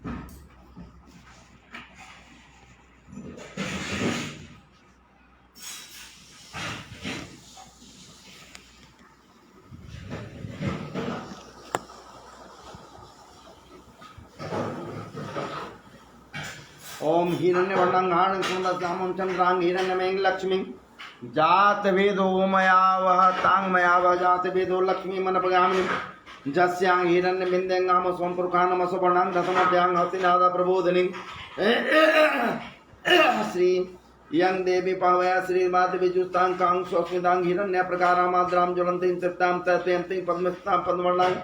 ओम हिरण्यवर्णंगाणं कुंडस्नामं चंद्रांग हिरण्यमें लक्ष्मी जात वेदो मया वह तांग मया वह जात वेदो लक्ष्मी मन पगामिनी जस्यांग हिरण्यबिंदेंगाम स्वंपुरुखानम सुवर्णांग दशमध्यांग हस्तिनाद प्रबोधिनी श्री यंग देवी पावया श्री माधवी जुस्तांग कांग स्वस्मितांग हिरण्य प्रकारामाद्राम ज्वलंतीं चित्तां तत्यंतीं पद्मस्तां पद्मवर्णांग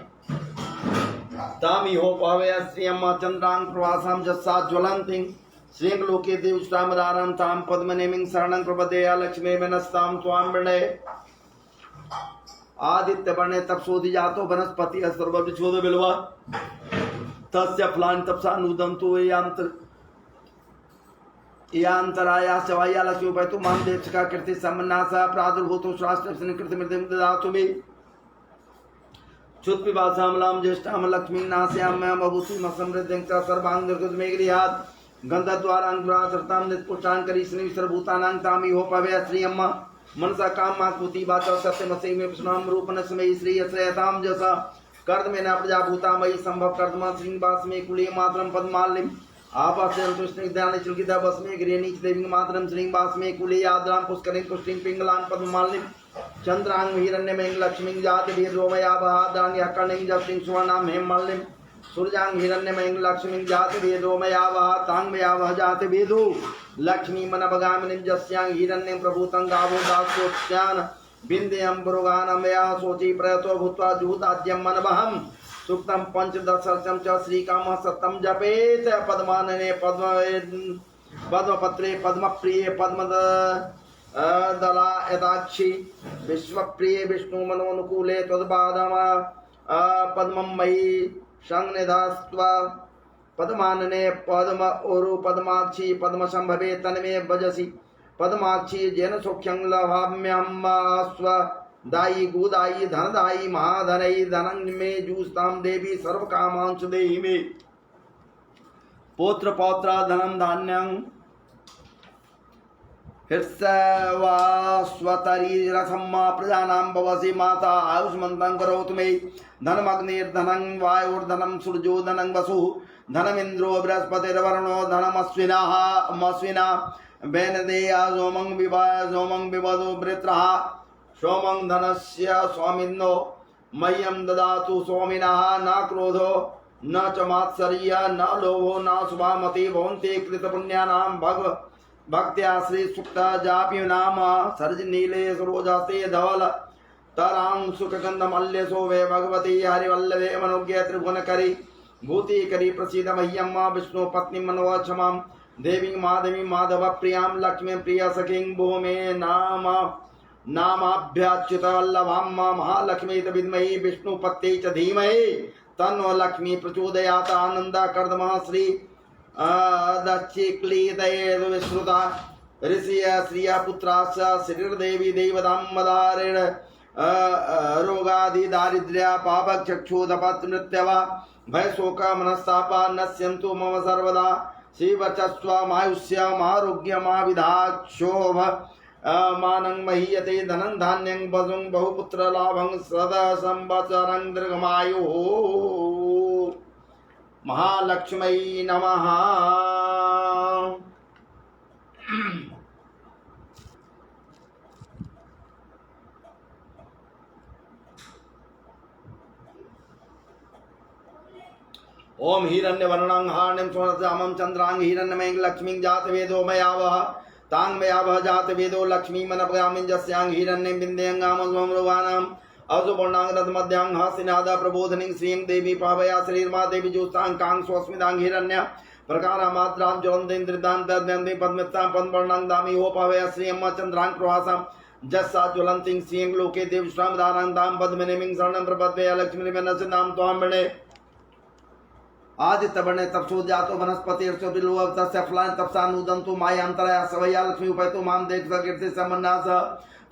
तामी हो पावया श्री अम्मा चंद्रांग प्रवासां जस्सा ज्वलंतीं श्रीं लोके देवष्टामदारं तां पद्मनेमिं शरणं प्रपद्ये लक्ष्मी मनस्तां त्वां वृणे आदित्य वर्णे तपसोधि जातो वनस्पति सर्वविशोध बिल्वा तस्य फलानि तपसा नूदन्तु यांतराया सवाया लक्ष्मी उपैतु मां देवचका कीर्ति सम्मन्नासा प्रादुर्भूतो श्राष्ट कृति मृतिं ददातु मे चुत्पिपासामलां ज्येष्ठां लक्ष्मीं नास्यां मया बभूषिं समृद्धिं च सर्वांग निर्गुतमे गृहात् गन्धद्वाराङ्गुरासरतां नित्पुष्टां करी श्री सर्वभूतानां तामी हो पवया श्री अम्मा मनसा कामा कुति वाचा सत्यमसि में विष्णुम रूपनस्मै श्री यश्रयतां जसा कर्दमेन प्रजाभूता मयि संभव कर्दम श्रीनिवासमे कुले मातरं पद्मालिं आपास्यं तुष्णिदानि चुल्किता बस्मे गृहणीच देवीं मातरं श्रीनिवासमे कुले आद्रां पुष्करिं पुष्टिं पिंगलां पद्मालिं चंद्रांग हिरण्यमें लक्ष्मीं जाति वीरोमया बहादान्य कर्णिं जप्तिं सुवर्णां हेममालिं सूर्यांग हिरण्यमें लक्ष्मीं जाति वेदोमया वह तांगमया वह जाति वेदो लक्ष्मी मन बगामिनीं जस्यांग हिरण्यं प्रभूतं गावो दासोत्स्यान बिंदेयं पुरोगानमया सोचि प्रयतो भूत्वा जुहुताद्यं मनवहं सुक्तं पंचदशर्चं च श्रीकामः सत्तं जपेत पद्मानने पद्मपत्रे पद्मप्रिये पद्मद दला यदाक्षी विश्वप्रिये विष्णु मनोनुकूले तद्पादम पद्मं मयि संनिधास्त्वा पद्मानने पद्म ओरु पद्माक्षी पद्म संभवे तन्मे भजसि पद्माक्षी जैन सौख्यं लभाम्यं स्व दायी गुदायी धनदायी महाधनयी धनं मे जूस्तां देवी सर्वकामांश देहि मे पुत्र पौत्र धनं धान्यं स्वतरी रसम्मा प्रजानां भवसि माता आयुष्मन्तं करोतु मे धनमग्निर्धनं वायुर्धनं सूर्यो धनं वसुः धनमिन्द्रो बृहस्पतिर्वरुणो धनमश्विना वेनदेया सोमं विवाय सोमं विवदो वृत्रः सोमं धनस्य स्वामिनो मह्यं ददातु स्वामिनः न क्रोधो न च मात्सर्य न लोभो न शुभामति भवन्ति कृतपुण्यानां भक्त्या श्री सुक्ता जापि नाम सर्ज नीले सरोजाते धवल तरां सुखगंधमल्यसो वे भगवती हरिवल्लभे मनोज्ञ त्रिभुवन करी भूति करी प्रसीद मह्यम विष्णु पत्नी मनोह क्षमां देवी माधवी माधव प्रियां लक्ष्मी प्रिय सखीं भूमे नाम नामाभ्याच्युत वल्लभां महालक्ष्मी विद्महे विष्णुपत्यै च धीमहि तन्नो लक्ष्मी प्रचोदयात् आनंद कर्दमः श्री दक्षिक्लीतये विश्रुता ऋषिया श्रिया पुत्राश्च श्रीर्देवी देवदाम्बदारेण रोगादि दारिद्र्या पापचक्षुदपत् नृत्यवा भय शोक मनस्तापा नश्यन्तु मम सर्वदा शिवचस्त्वमायुष्यमारोग्यमाविधाक्षोभ मानं महीयते धनं धान्यं वसुं बहुपुत्र लाभं सदा संवत्सरं दीर्घमायुः महालक्ष्मी नमः। ओम हिरण्यवर्णं हार्णिं सुवर्णश्यामं चंद्रांग हिरण्यमें लक्ष्मीं जात वेदो मया वह तांग मया वह जात वेदो लक्ष्मी मनपगामिं जस्यांग हिरण्यं बिंदेयंगामरुवानां असुवर्णांग मध्यांग हस्तिनाद प्रबोधनिं श्रीं देवी पावया श्रीर्मा देवी ज्योत्सां कांग स्वस्मितांग हिरण्य प्रकारामात्रां ज्वलन्तीन्द्रिदां तद्यन्तीं पद्मितां पद्मवर्णां दामी हो पावया श्री अम्मा चंद्रांग प्रवासां जस्सा ज्वलन्तीं श्रीं लोके देवश्रामदानां दां पद्मनेमिं शरणं प्रपद्ये लक्ष्मीर्मेनस्य नाम त्वां वृणे आदित्य वर्णे तपसो जातो वनस्पतिर्च बिल्व तस्य फलानि तपसा नूदन्तु मायान्तराया सवया लक्ष्मी उपैतु मां देवकीर्ति सम्मन्नास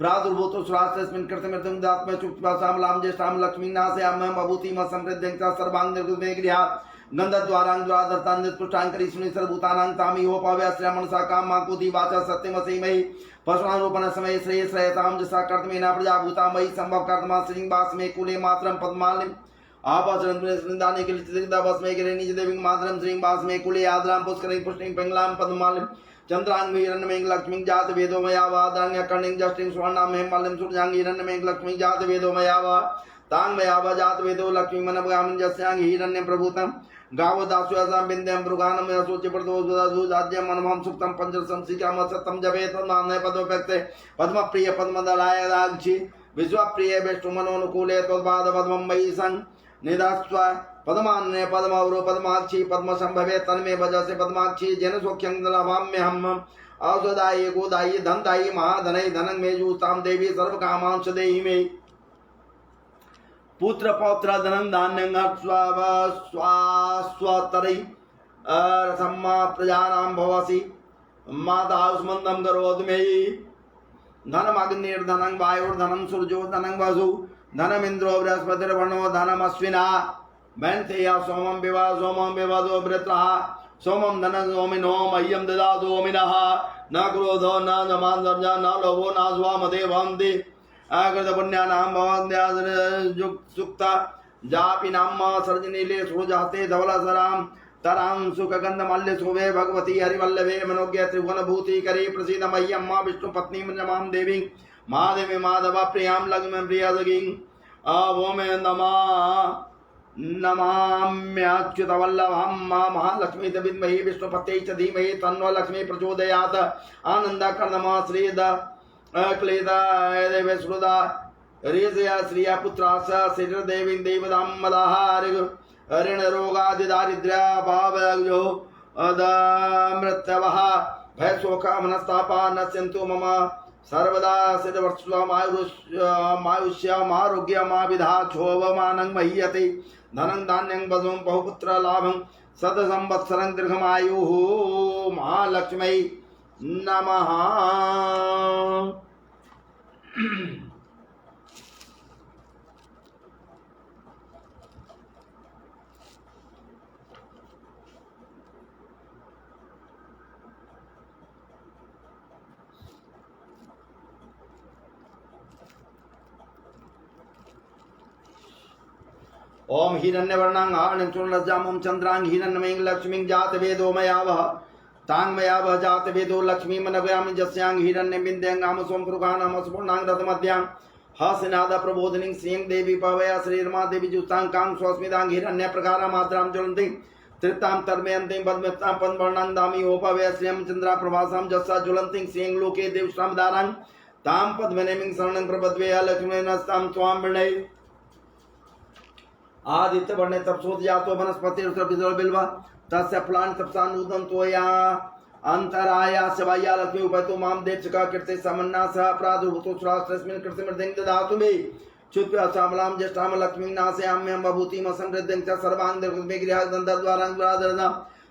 प्रादुर्भूतो श्रास्तस्मिन् कृतमृतं दात्म चुक्त्वा सामलां ज्येष्ठां लक्ष्मीं नासयामहं बभूतिम समृद्धिं च सर्वांग निर्गुणे गृहात् गन्धद्वाराङ्गुराधर्तान्यत्पुष्टाङ्करीष्णि सर्वभूतानां तामिहोपव्याश्रय मनसा कामाकुति वाचा सत्यमसीमहि पशुनारोपण समय श्रेय श्रेयतां जसा कर्तमेना प्रजाभूतामयि संभव कर्तमा श्रीनिवासमे कुले मात्रं पद्मालिम् आपाचरन्दाने के लिचिदावस्मे गिरे निज देवी मातरम श्रीनिवासमे कुले आद्रां पुष्करिं पुष्टिं पिङ्गलां पद्मालिम् चंद्रांग हिरण्यमेघ लक्ष्मी जात वेदो मया वा दान्य कर्णिं जष्टिं स्वर्णां हेममालिं सूर्यां हिरण्यमेघ लक्ष्मी जात वेदो मया वा तांग मया वा जात वेदो लक्ष्मी मनभगामिं जस्यां हिरण्यं प्रभूतं गावो दास्यासां बिन्द्यं मृगानं यशोचि प्रदोषदासु जाद्यं मनमहं सुक्तं पंचरसं सीकाम सत्यं जपेत नामने पदोपेक्ते पद्मप्रिय पद्मदलाय राक्षि विश्वप्रिय विष्णुमनोनुकूले त्वद्पाद पद्मं मयि सं निदास्व पद्मान्य पद्मवरो पद्माक्षी पद्म संभवे तन्मे भजसे पद्माक्षी जन सौख्यं लभाम्यहम् औषधाय गोदायि धनदायि महाधनय धनं मे जूतां देवी सर्वकामांश देहि मे पुत्र पौत्र धनं धान्यं स्वास्वतरै रसम्मा प्रजानां भवसि माता उस्मन्दं करोतु मे धनमग्निर्धनं वायुर्धनं सूर्यो धनं वसु धनमिन्द्रो बृहस्पतिर्वणो धनमश्विना बैंतेया सोमं विवादो वृत्रः सोमं धनं सोमिनो मह्यं ददातु ओमिनः न क्रोधो न मात्सर्यः न लोभो न स्वामदेवन्ति कृतपुण्यानां भवन्त्यासुक्ता जापिनां सर्जनीले सुजाते धवलसरां तरां सुखगन्धमल्य शोभे भगवती हरिवल्लभे मनोज्ञ त्रिभुवनभूतिकरी प्रसीद मह्यं मा विष्णुपत्नीं नमां देवीं महादेवी माधव प्रियां लक्ष्मीं प्रियसखीं ओमे नमः नमाम्याच्युतवल्लभं महालक्ष्मी विद्महे विष्णुपत्यै च धीमहि तन्नो लक्ष्मी प्रचोदयात् आनन्दकर्णमा श्रीद क्लेदाय देवे श्रुदा ऋषया श्रिया पुत्रास श्रीदेवी देवदां मदाः ऋण रोगादिदारिद्र्याभावयो मृत्यवः भयशोका मनस्तापा नश्यन्तु मम सर्वदा सिद्धवर्षमायुष्यमारोग्यमाविधा क्षोभमानं मह्यते धनं धान्यं वधुं बहुपुत्र लाभं शतसंवत्सरं दीर्घमायुः महालक्ष्मै नमः। ओम हिरण्यवर्णां हाणं चूर्णलज्जामं चंद्रां हिरण्यमेघ लक्ष्मीं जात वेदो मया वह तांग मया वह जात वेदो लक्ष्मी मनव्यामि जस्यां हिरण्यं विन्द्यंगाम सोमकृकानाम स्फुर्णां रथमध्यां हसिनाद प्रबोधिनीं श्रीं देवी पवया श्रीर्मा देवी जुस्तां कां स्वस्मितां हिरण्य प्रकारा मात्रां ज्वलन्तीं तृप्तां तर्मयन्तीं पद्मतां पद्मवर्णां दामि ओपवया श्रियं चन्द्रा प्रभासां जस्सा ज्वलन्तीं श्रीं लोके देवश्रां दारां तां पद्मनेमिं शरणं प्रपद्वे लक्ष्मीनस्तां स्वां वृणै आदित्य वर्णे तपसोद जातो वनस्पति बिल्वा तस्य फलानि तपसानूदं त्वया अंतराया सवाया लक्ष्मी उपैतो मां देचका कीर्ते समन्ना सह प्रादुर्भूतो श्रास्तस्मिन् कृतिमृद्धिं ददातु मे चुत्प्या श्यामलां ज्येष्ठां लक्ष्मीं नाशयाम्यं बभूतिं असमृद्धिं च सर्वां दीर्घमे गृहां दन्तद्वारां द्वारदर्शनां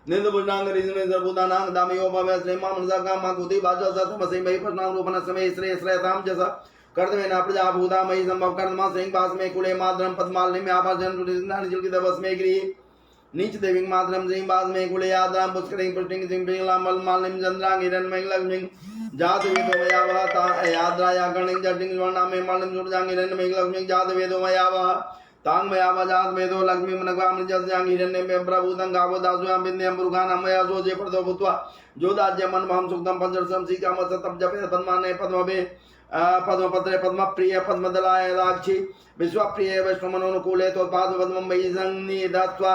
निन्दभुजनां रिजमे सर्वभूतानां दामयो भवय श्रीमां मनसाकां कुति वाचा सतमसि मयि प्रश्नां रूपण समय श्रेय श्रेयतां जसा कर्तमेना प्रजाभूता मयि संभव कर्मा श्रीनिवासमे कुले मातरं पद्मालिनीं आभाजनं सुरिन्दानि चिल्कितवस्मे गिरि नीच देवीं मातरं श्रीनिवासमे कुले आद्रां पुष्करिं पुष्टिं श्रीं पिङ्गलां मलमालिनीं चन्द्रां हिरण्यमेघ लक्ष्मीं जात वेदो मया वह याद्राया कर्णिं जटिं स्वर्णां हेममालिनीं सूर्यां हिरण्यमेघ लक्ष्मीं जात वेदो मया वह तां मया वह जात वेदो लक्ष्मी मनगामिनीं जस्यां हिरण्यं प्रभूतं गावो दास्यां विन्द्यं मृगाणां मया सोचे प्रदो भूत्वा जोदाज्यं मनमहं सुक्तं पंचरसं सीकाम सतं जपे पद्माने पद्मभे पद्मपत्रे पद्मप्रिय पद्मदलाय राक्षि विश्वप्रिय वैष्णवमनोनुकूले त्वत्पाद पद्मं मयि सन्निधत्स्व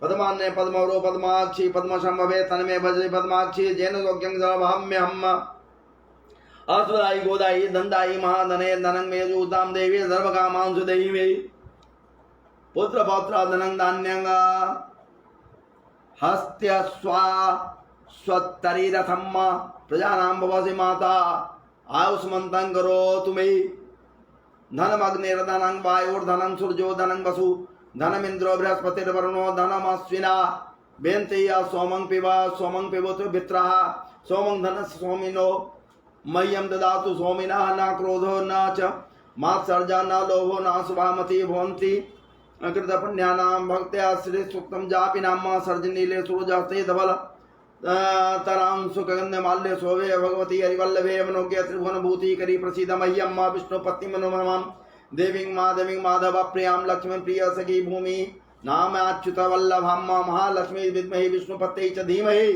पद्मान्ये पद्मवरो पद्माक्षी पद्मशम्भवे तन्मे भजे पद्माक्षी जेन सौख्यं सर्वभाम्यहम् अस्वदायि गोदायि धनदायि महाधने धनं मे जूतां देवी सर्वकामांशु देहि मे पुत्र पौत्र धनं धान्यं हस्त्य स्वत्तरीरथं प्रजानां भवसि माता आयुष्मन्तं करोतु मे धनमग्निर्धनं वायुर्धनं सूर्यो धनं वसु धनमिन्द्रो बृहस्पतिर्वरुणो धनमश्विना बेन्तेया सोमं पिबतु वित्रः सोमं धनस्य सोमिनो मह्यं ददातु सोमिनः न क्रोधो न च मात्सर्जा न लोभो न शुभामति भवन्ति कृत पुण्यानां भक्त्या श्री सूक्तम जापि नाम सर्जनीले सूरजास्ते धवल तरां सुगंध माल्य शोभे भगवती हरिवल्लभे मनोज्ञ त्रिभुवन भूति करी प्रसीद मह्यम विष्णु पत्नी मनोमनमां देवीं माधव प्रियां लक्ष्मी प्रिय सखी भूमि नाम अच्युत वल्लभां महालक्ष्मी विद्महे विष्णुपत्यै च धीमहि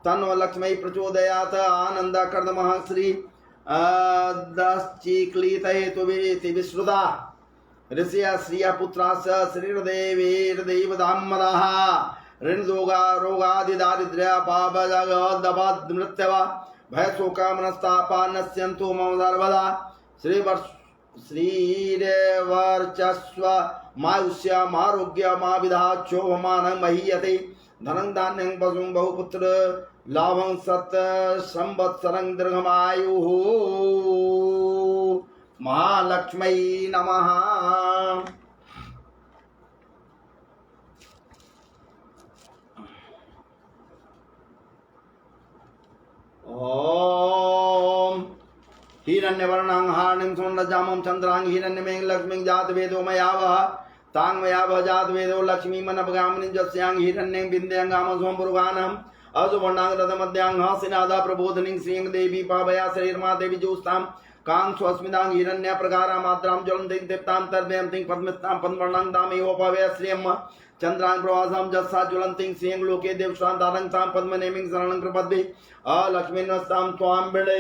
तन्नो लक्ष्मी प्रचोदयात् आनंद कर्दमः श्री दश्चीक्लीत हेतुभिति विश्रुता ऋषिया श्रिया पुत्रास श्रीर्देवीर्देवदाम्मदाः ऋणदोगा रोगादिदारिद्र्य पापजगदबद् मृत्यव भयशोका मनस्तापा नश्यन्तु मम सर्वदा श्रीरेवर्चस्व मायुष्यमारोग्य मा विधाक्षोभमानं महीयते धनं धान्यं पशुं बहुपुत्र लाभं सत् संवत्सरं दीर्घमायुः महालक्ष्मै नमः। ओम हिरण्यवर्णां हार्णिं सुवर्णजामं चन्द्रां हिरण्यमें लक्ष्मीं जातवेदो मयावः तां मयावः जातवेदो लक्ष्मी मनपगामिनीं जस्यां हिरण्यं बिन्द्यां सोमपुरुगानम् अजुवर्णां रथमध्यां हासिनादा प्रबोधिनीं श्रियं देवी पावया शरीरमा देवी जोस्तां कां स्वस्मितां हिरण्य प्रकारा मात्रां ज्वलन्तीं दीप्तां तर्वयन्तीं पद्मितां पद्मवर्णां दामेवोपवय श्रियं चंद्रां प्रवासां जस्सा ज्वलन्तीं श्रियं लोके देवश्रान्तारं तां पद्मनेमिं शरणं कृपद्भि अलक्ष्मीनस्तां त्वां बिडे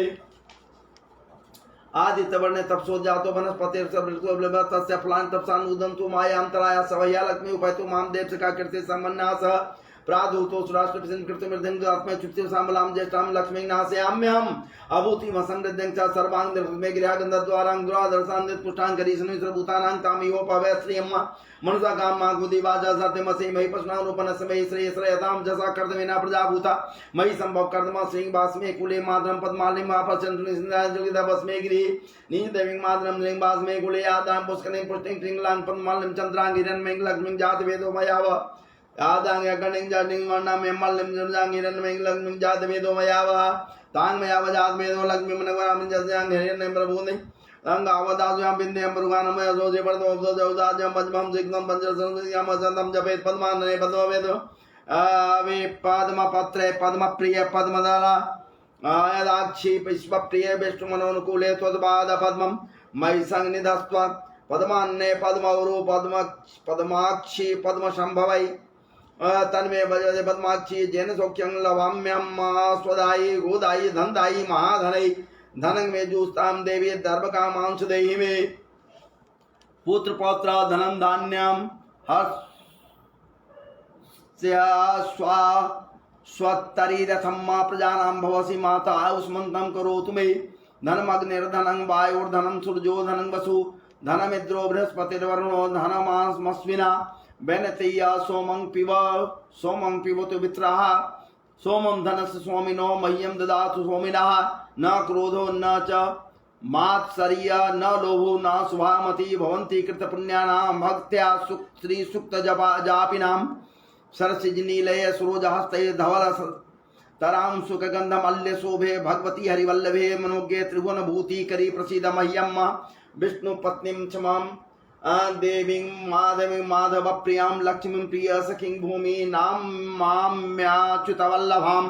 आदित्यवर्णे तपसो जातो वनस्पतिर्सवृतो तस्य फलान् तपसान् उदन्तु मायान्तराय सवह्या लक्ष्मी उपैतु मां देवसखा कीर्ति सम्मन्नास प्रादुतो सुराष्ट्रपिसिं कृतमिर्धिं आत्मे चुप्तिं साम्बलां ज्येष्ठां लक्ष्मीं नाशयाम्यहम् अभूतिमसमृद्धिं च सर्वां निर्मे गृहगन्धद्वारां दुरादर्शां निर्पुष्टां करीशनं सर्वभूतानां तामियोपवय श्रियं मनसा कामा गुदी वाचा सत्यमसि मयि पशुनां रूपनस्मै श्रेयश्रयतां जसा कर्दमेना प्रजाभूता मयि संभव कर्दम श्रीं वास्मे कुले मातरं पद्मालिं वापचन्द्रनि सिन्धाजलिदवस्मे गिरि नीदेवीं मातरं श्रीं वास्मे कुले आदां पुष्करिणीं पुष्टिं क्रीङ्लां पद्मालिं चन्द्रां हिरण्मयीं लक्ष्मीं जातवेदो मयाव आदां यज्ञनिं जातिं वर्णां यमल्लिं जर्जां हिरण्मयीं लक्ष्मीं जातवेदो मयाव तां मयाव जातवेदो लक्ष्मीं मनवरामिं जस्यां हिरण्यं प्रभूनि अंगावदास्यां बिंदें मृगानं यजोजे वर्धो जौदाज्यं पंचमं सिग्नं पंचसंस्यां असन्तं जपेत् पद्मानने पद्मवेद वे पद्मपत्रे पद्मप्रिय पद्मदला यदाक्षी पुष्पप्रिय विष्णुमनोनुकूले त्वद्पाद पद्मं मयि संनिधस्त्व पद्मान्ने पद्मौरु पद्माक्षी पद्मशंभवै तन्मे भजते पद्माक्षी जेन सौख्यं लवाम्यं स्वदायि गोदायि धनदायि महाधनै धनं मे जूस्तां देवी दर्भकामांश देहि मे पुत्र पौत्र धनं धान्यं हस्या स्वत्तरीरथं मा प्रजानां भवसि माता आयुष्मन्तं करोतु मे धनमग्निर्धनं वायुर्धनं सूर्यो धनं वसु धनमिन्द्रो बृहस्पतिर्वरुणो धनमास्मस्विना वैनतेया सोमं पिबतु वित्राः सोमं धनस्य स्वामिनो मह्यं ददातु सोमिनः न क्रोधो न च मात्सर्य न लोभो न शुभामति भवन्ति कृतपुण्यानां भक्त्या श्री सुक्त जापिनां सरसिजनीलय सुरोजहस्तये धवल तरां सुखगन्धमल्य शोभे भगवती हरिवल्लभे मनोज्ञे त्रिभुवनभूति करी प्रसीद मह्यं विष्णुपत्नीं च मां देवीं माधव प्रियां लक्ष्मीं प्रिय सखीं भूमि नाम्याच्युतवल्लभां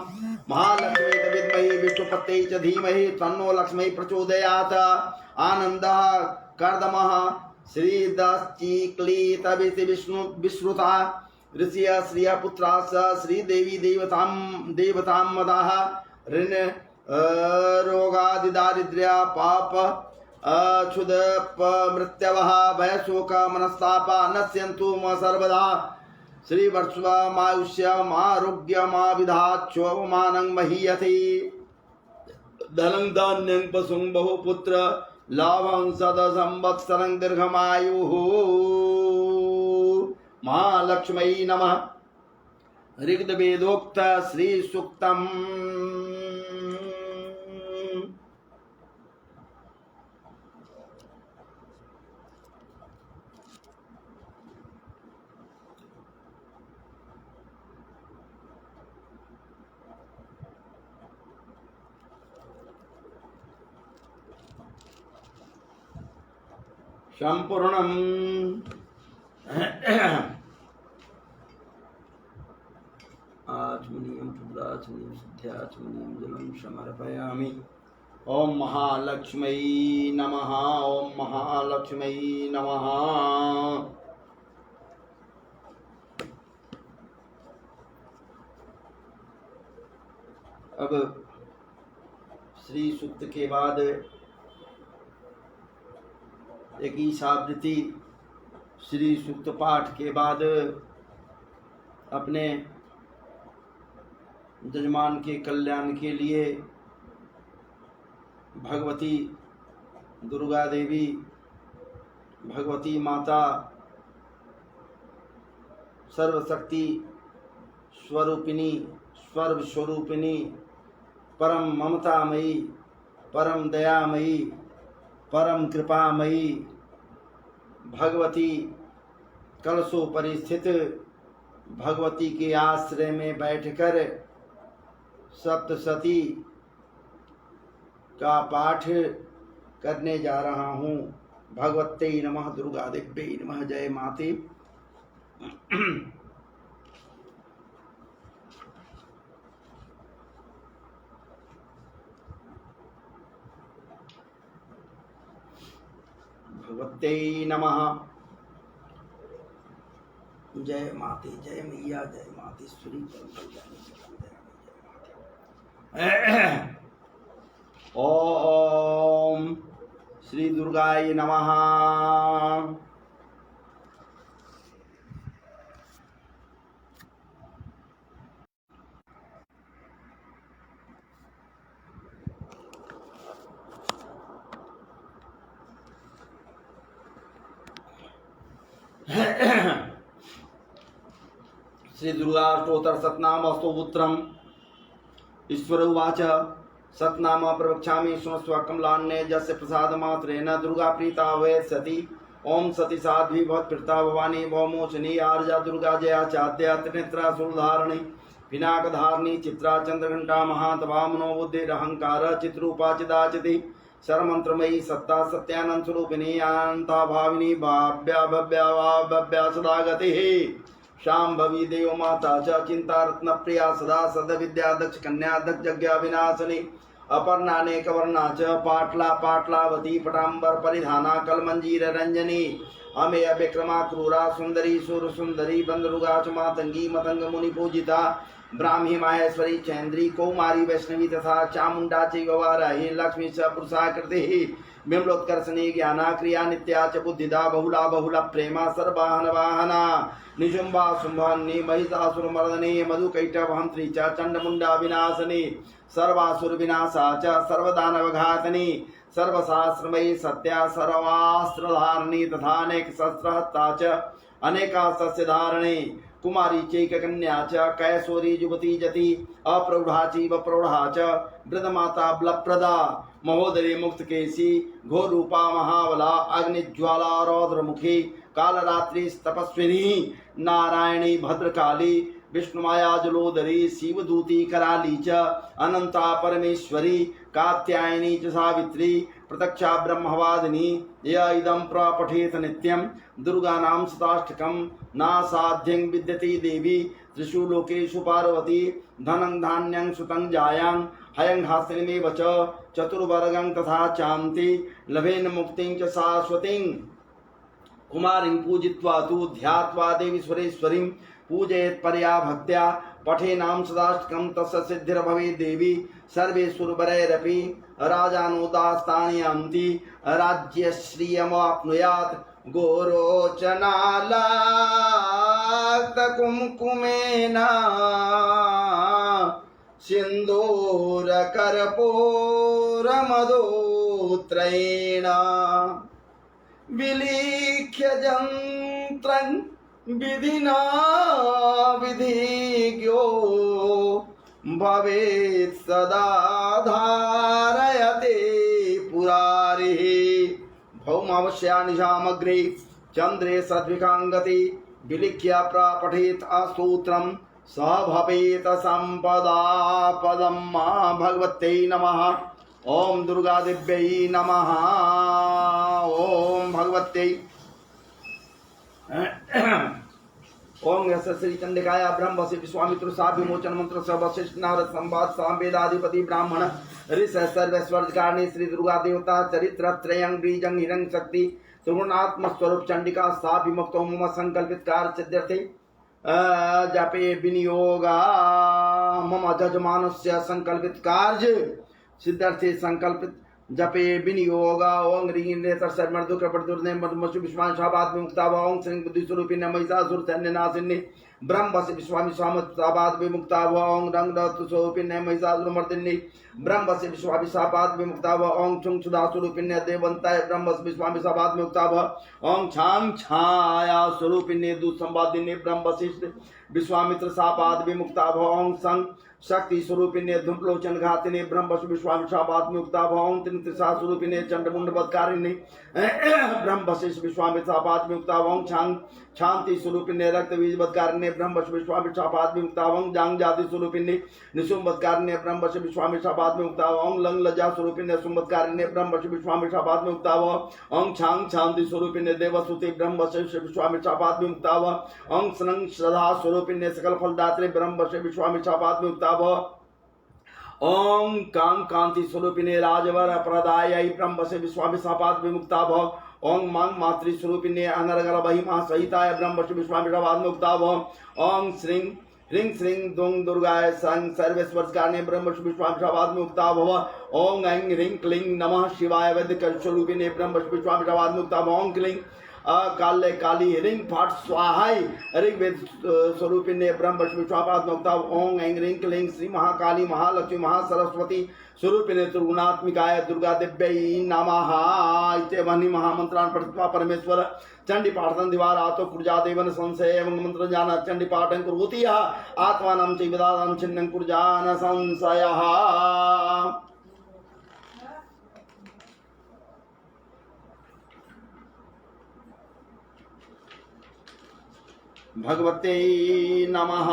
महालक्ष्मी विद्महे विष्णुपत्यै च धीमहि तन्नो लक्ष्मी प्रचोदयात् आनन्दः कर्दमः श्रीदश्चीक्लीतविति विश्रुता ऋषिय श्रिया पुत्रास श्रीदेवी देवतां मदाः ऋण रोगादिदारिद्र्य पाप क्षुदमृत्यवः भयशोक मनस्तापा नश्यन्तु म सर्वदा श्रीवर्ष्वमायुष्यमारोग्यमा विधाक्षोभमानं महीयते धनं धान्यं पशुं बहुपुत्र लाभं सदसंवत्सरं दीर्घमायुः महालक्ष्मै नमः। ऋग्वेदोक्त श्री सूक्तम् संपूर्णम् आचमनीयं पुत्राचमनीयं सिद्ध्याचमनीयं जलं समर्पयामि। ओम महालक्ष्मी नमः। ओम महालक्ष्मी नमः। अब श्री सूक्त के बाद एक ईशावृत्ति, श्री सूक्त पाठ के बाद अपने जजमान के कल्याण के लिए भगवती दुर्गा देवी, भगवती माता सर्वशक्ति स्वरूपिणी, सर्वस्वरूपिणी, परम ममतामयी, परम दयामयी, परम कृपामयी भगवती कलशों पर स्थित भगवती के आश्रय में बैठकर सप्तशती का पाठ करने जा रहा हूँ। भगवते नमः, दुर्गा देव्यै नमः, जय माते। भगवते नमः, जय माते, जय मैया, जय मातेश्वरी। ओम श्री दुर्गाय नमः। श्री दुर्गा स्तोत्र सतनाम स्तोत्रम। ईश्वर उवाच सतनाम प्रवक्ष्यामि शृणुष्व कमलान्ये यस्य प्रसाद मात्रेण दुर्गा प्रीता वै सती। ओम सती साध्वी भवत्प्रीता भवानी भवमोचनी आर्या दुर्गा जया चाद्या त्रिनेत्रा सुरधारिणी पिनाकधारिणी चित्रा चंद्रघंटा महातवा मनोबुद्धिरहंकार चित्रूपा चिदाचिति सर्वमंत्रमयी सत्ता सत्यानंद स्वरूपिणी अनंता भाविनी भाव्या भव्या भव्या सदा गतिः शांभवी देव माता च चिंता रत्न प्रिया सदा सद विद्या दक्ष कन्या दक्ष यज्ञ विनाशिनी अपर्णानेक वर्णा च पाटला पाटलावती पटांबर परिधाना कलमंजीर रंजनी अमेय विक्रमा क्रूरा सुंदरी सुर सुंदरी बंदरुगा च मातंगी मतंग मुनि पूजिता ब्राह्मी माहेश्वरी चैन्द्री कौमारी वैष्णवी तथा चामुंडा चैवाराही लक्ष्मी च पुरुषाकृति बिम्लोत्कर्षणी ज्ञाना क्रिया नित्या च बुद्धिदा बहुला बहुला प्रेमा सर्वाहन वाहना निशुंभा शुंभान्नी महिषासुरमर्दनी मधुकैटवहंत्री च चंडमुंडा विनाशनी सर्वासुर विनाशा च सर्वदानवघातनी सर्वशास्त्रमयी सत्या सर्वास्त्रधारिणी तथा अनेक शस्त्रहस्ता च अनेका सस्यधारिणी कुमारी चैक कन्या च कैशोरी युवती जति अप्रौढ़ाची व प्रौढ़ा च वृद्धमाता बलप्रदा महोदरी मुक्त केशी घोर रूपा महाबला अग्निज्वाला रौद्रमुखी कालरात्रि तपस्विनी नारायणी भद्रकाली विष्णुमाया जलोदरी शिवदूती कराली च अनंता परमेश्वरी कात्यायनी च सावित्री प्रत्यक्षा ब्रह्मवादिनी य इदं प्रपठेत नित्यं दुर्गानां शताष्टकं नासाध्यं विद्यते देवी त्रिषु लोकेषु पार्वती धनं धान्यं सुतं जायां हयं हास्यमेव च चतुर्वर्गं तथा चान्ति लभेन मुक्तिं च शाश्वतीं कुमारीं पूजित्वा तु ध्यात्वा देवी सुरेश्वरीं पूजयेत् परया भक्त्या पठेनां सदाष्टकं तस्य सिद्धिर्भवेत् देवी सर्वेषुर्वरैरपि राजानुदास्तानि यान्ति राज्यश्रियमाप्नुयात् गोरोचनालाक्तकुङ्कुमेन सिन्दूरकर्पूरमधुत्रयेण विलिख्य जन्त्रं विधिना विधिज्ञो भवेत् सदा धारयते पुरारिः भौमावस्या निशामग्रे चंद्रे सद्विकांगति विलिख्य प्रपठेत् अस्तोत्रं स भवेत् संपदा पदं भगवत्यै नमः। ओम दुर्गा देव्यै नमः। ओम भगवत्यै ओम यश श्री चंडिकाया ब्रह्म वसी विश्वामित्र सा विमोचन मंत्र सब वशिष्ठ नारद संवाद साम वेदाधिपति ब्राह्मण ऋष सर्वस्वर्जकारणी श्री दुर्गा देवता चरित्र त्रयंग बीजंग हिरण्य शक्ति त्रिगुणात्म स्वरूप चंडिका सा विमुक्त मम संकल्पित कार्य सिद्ध्यर्थे जपे विनियोगा मम जजमानस्य संकल्पित कार्य सिद्ध्यर्थे संकल्पित जपे विनियोगा ओं ह्रीं नेतर शर्मर्दु कृपर्दुर्ने मधुमसु विश्वांशाबाद विमुक्ता ओं श्रीं बुद्धिस्वरूपिण्य महिषासुर सैन्यनाशिन्ये ब्रह्म वसी विश्वामिशाबाद विमुक्ता ओं रंग स्वरूपिण्य महिषासुरमर्दिन्ये ब्रह्म वसी विश्वामिशाबाद विमुक्ता ओं छुंग सुधास्वरूपिण्य देवंताय ब्रह्म वसी विश्वामिशाबाद विमुक्ता ओं छांग छाया स्वरूपिण्य दुसंवादिन्ये ब्रह्म वशिष्ठ विश्वामित्र सापाद विमुक्ता ओं संग शक्ति स्वरूपिने धूमलोचन घातिने ब्रह्म विश्वामिशाबाद मुक्ता भवं त्रिसा स्वरूपिने चंडमुंडवत्कारिणे ब्रह्म वशिष्ठ विश्वामिशाबाद मुक्ता भवं छांग शांति स्वरूपिने रक्त बीजवत्कारिणे ब्रह्म विश्वामिशाबाद मुक्ता भवं जांग जाति स्वरूपिने निशुंभवत्कारिणे ब्रह्म विश्वामिशाबाद मुक्ता भवं लंग लज्जा स्वरूपिने सुंभवत्कारिणे ब्रह्म विश्वामिशाबाद मुक्ता भवं ओं छांग शांति स्वरूपिने देवसुते ब्रह्म विश्वामिशाबाद मुक्ता भवं ओं स्नंग श्रद्धा स्वरूपिने सकल फलदात्रे ब्रह्म विश्वामिशाबाद मुक्ता ओम कांग कांति स्वरूपिने राजवर प्रदाय ब्रह्म से विश्वामिशाबाद विमुक्ता भव ओम मांग मातृ स्वरूपिने अनर्गल महिमा सहिताय ब्रह्म से विश्वामिशाबाद मुक्ता भव ओम श्रीं ह्रीं श्रीं दुंग दुर्गाय संग सर्वेश्वरकारणे ब्रह्म विश्वामिशाबाद मुक्ता भव ओम ऐं ह्रीं क्लीं नमः शिवाय वैदिक स्वरूपिने ब्रह्म विश्वामिशाबाद मुक्ता भव ओम क्लीं काले काली ह्रीं फाट स्वाहाय ऋग्वेद स्वरूपिने ब्रह्म विश्वामिशाबाद मुक्ता ओं ऐं ह्रीं क्लीं श्री महाकाली महालक्ष्मी महासरस्वती स्वरूपिने त्रिगुणात्मिकाय दुर्गा दिव्यै नमः इत्येवं महामंत्रान् पठित्वा परमेश्वर चंडी पाठन दिवार आतो कुर्जा देवन संशय एवं मंत्र जान चंडी पाठन कुर्वती आत्मानं च विदानं छिन्नं कुर्जान संशयः भगवते नमः।